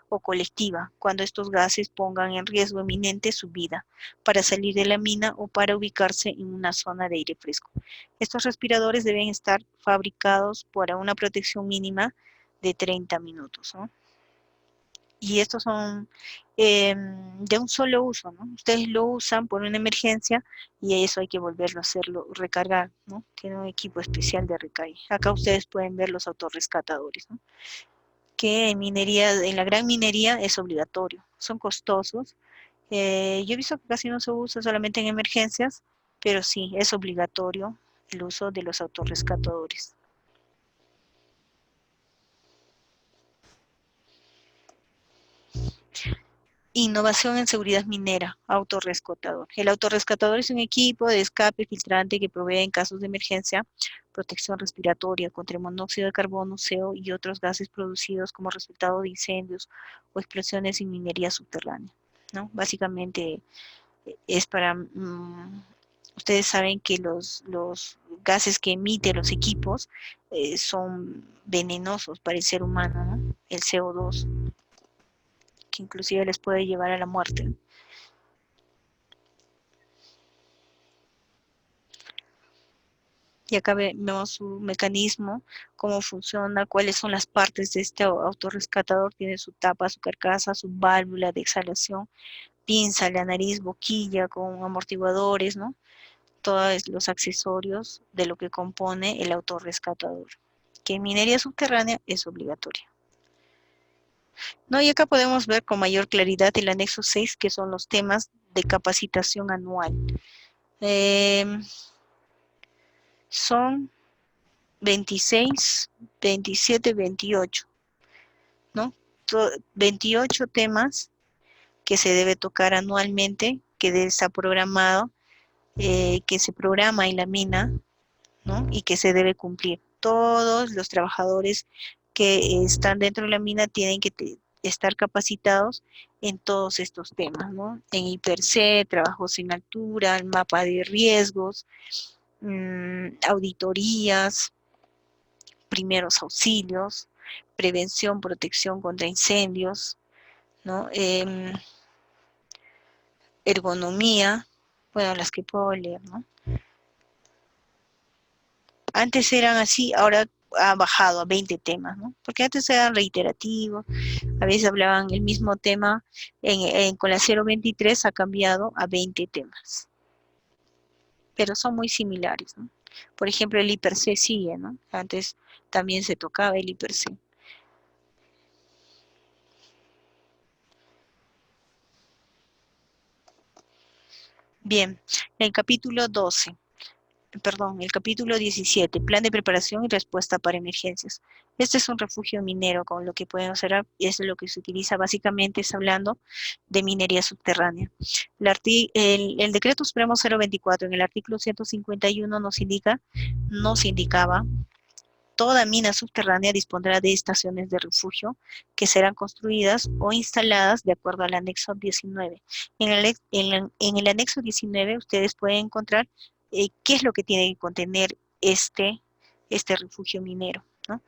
o colectiva, cuando estos gases pongan en riesgo eminente su vida, para salir de la mina o para ubicarse en una zona de aire fresco. Estos respiradores deben estar fabricados para una protección mínima de 30 minutos, ¿no? Y estos son de un solo uso, ¿no? Ustedes lo usan por una emergencia y eso hay que volverlo a hacerlo, recargar, ¿no? Tiene un equipo especial de recarga. Acá ustedes pueden ver los autorrescatadores, ¿no? Que en la gran minería es obligatorio, son costosos. Yo he visto que casi no se usa, solamente en emergencias, pero sí, es obligatorio el uso de los autorrescatadores. Innovación en seguridad minera, autorrescatador. El autorrescatador es un equipo de escape filtrante que provee en casos de emergencia protección respiratoria contra el monóxido de carbono, CO y otros gases producidos como resultado de incendios o explosiones en minería subterránea, ¿no? Básicamente es para... ustedes saben que los gases que emiten los equipos son venenosos para el ser humano, ¿no? El CO2, que inclusive les puede llevar a la muerte. Y acá vemos su mecanismo, cómo funciona, cuáles son las partes de este autorrescatador. Tiene su tapa, su carcasa, su válvula de exhalación, pinza, la nariz, boquilla con amortiguadores, ¿no? Todos los accesorios de lo que compone el autorrescatador, que en minería subterránea es obligatoria. ¿No? Y acá podemos ver con mayor claridad el anexo 6, que son los temas de capacitación anual. Son 26, 27, 28, ¿no? 28 temas que se debe tocar anualmente, que está programado, que se programa en la mina, ¿no? Y que se debe cumplir. Todos los trabajadores que están dentro de la mina tienen que estar capacitados en todos estos temas, ¿no? En IPRC, trabajos en altura, el mapa de riesgos, auditorías, primeros auxilios, prevención, protección contra incendios, ¿no? Ergonomía, bueno, las que puedo leer, ¿no? Antes eran así, ahora ha bajado a 20 temas, ¿no? Porque antes eran reiterativos, a veces hablaban el mismo tema, con la 023 ha cambiado a 20 temas, pero son muy similares, ¿no? Por ejemplo, el hiper-C sigue, ¿no? Antes también se tocaba el hiper-C. Bien, el capítulo 12. El capítulo 17, plan de preparación y respuesta para emergencias. Este es un refugio minero, con lo que pueden observar, y es lo que se utiliza básicamente, es hablando de minería subterránea. El decreto supremo 024 en el artículo 151 nos indicaba, toda mina subterránea dispondrá de estaciones de refugio que serán construidas o instaladas de acuerdo al anexo 19. En el anexo 19 ustedes pueden encontrar qué es lo que tiene que contener este refugio minero, ¿no?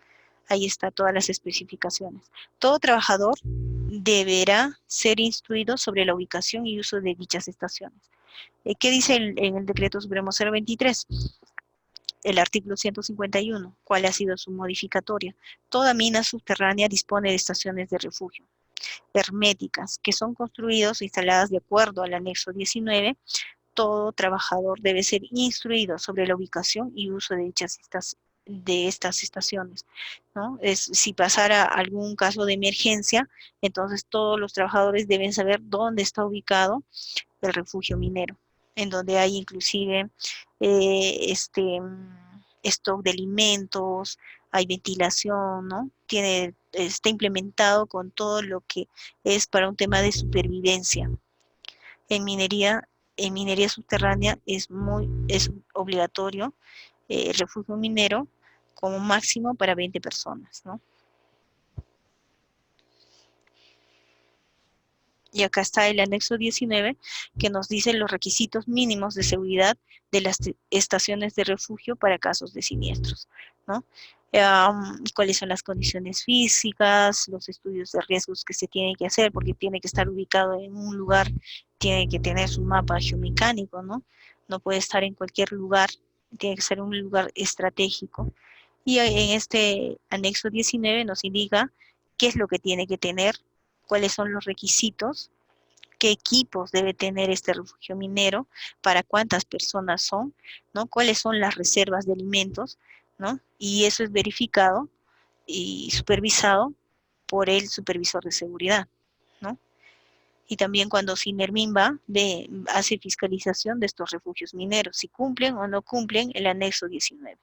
Ahí está todas las especificaciones. Todo trabajador deberá ser instruido sobre la ubicación y uso de dichas estaciones. ¿Qué dice en el decreto supremo 023? El artículo 151, ¿cuál ha sido su modificatoria? Toda mina subterránea dispone de estaciones de refugio herméticas que son construidas o instaladas de acuerdo al anexo 19. Todo trabajador debe ser instruido sobre la ubicación y uso de estas estaciones, ¿no? Si pasara algún caso de emergencia, entonces todos los trabajadores deben saber dónde está ubicado el refugio minero, en donde hay inclusive stock de alimentos, hay ventilación, ¿no? Está implementado con todo lo que es para un tema de supervivencia. En minería subterránea es obligatorio el refugio minero como máximo para 20 personas, ¿no? Y acá está el anexo 19 que nos dice los requisitos mínimos de seguridad de las estaciones de refugio para casos de siniestros, ¿no? Cuáles son las condiciones físicas, los estudios de riesgos que se tienen que hacer, porque tiene que estar ubicado en un lugar, tiene que tener su mapa geomecánico, ¿no? No puede estar en cualquier lugar, tiene que ser un lugar estratégico. Y en este anexo 19 nos indica qué es lo que tiene que tener, cuáles son los requisitos, qué equipos debe tener este refugio minero, para cuántas personas son, ¿no? Cuáles son las reservas de alimentos, ¿no? Y eso es verificado y supervisado por el supervisor de seguridad, ¿no? Y también cuando Sinerminva hace fiscalización de estos refugios mineros, si cumplen o no cumplen el anexo 19.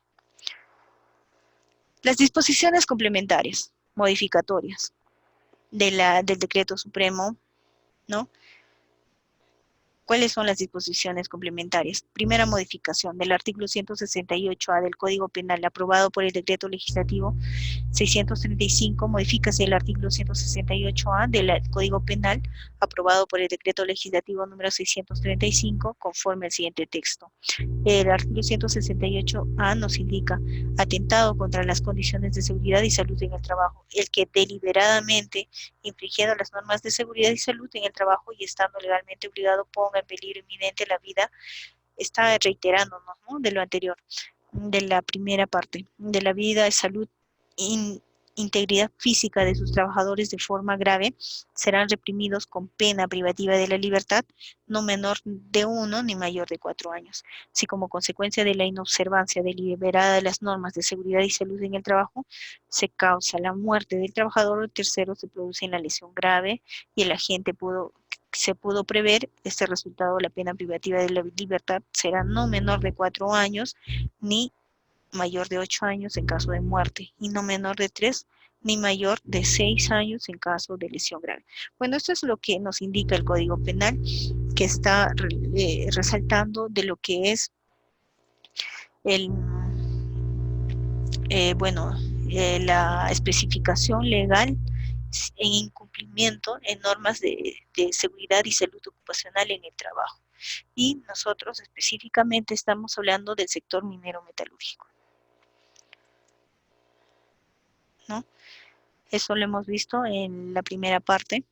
Las disposiciones complementarias, modificatorias del decreto supremo, ¿no? ¿Cuáles son las disposiciones complementarias? Primera modificación del artículo 168A del Código Penal, aprobado por el Decreto Legislativo 635, modifícase el artículo 168A del Código Penal, aprobado por el Decreto Legislativo número 635, conforme al siguiente texto. El artículo 168A nos indica: atentado contra las condiciones de seguridad y salud en el trabajo, el que deliberadamente, infringiendo las normas de seguridad y salud en el trabajo y estando legalmente obligado, ponga en peligro inminente la vida, está reiterándonos, ¿no?, de lo anterior, de la primera parte, de la vida, salud, integridad física de sus trabajadores de forma grave, serán reprimidos con pena privativa de la libertad, no menor de 1 ni mayor de 4 años. Si como consecuencia de la inobservancia deliberada de las normas de seguridad y salud en el trabajo se causa la muerte del trabajador o tercero, se produce una lesión grave y el agente se pudo prever este resultado, la pena privativa de la libertad será no menor de 4 años ni mayor de 8 años en caso de muerte, y no menor de 3 ni mayor de 6 años en caso de lesión grave. Bueno, esto es lo que nos indica el Código Penal, que está resaltando de lo que es la especificación legal en incumplimiento en normas de seguridad y salud ocupacional en el trabajo. Y nosotros específicamente estamos hablando del sector minero metalúrgico. ¿no? Eso lo hemos visto en la primera parte.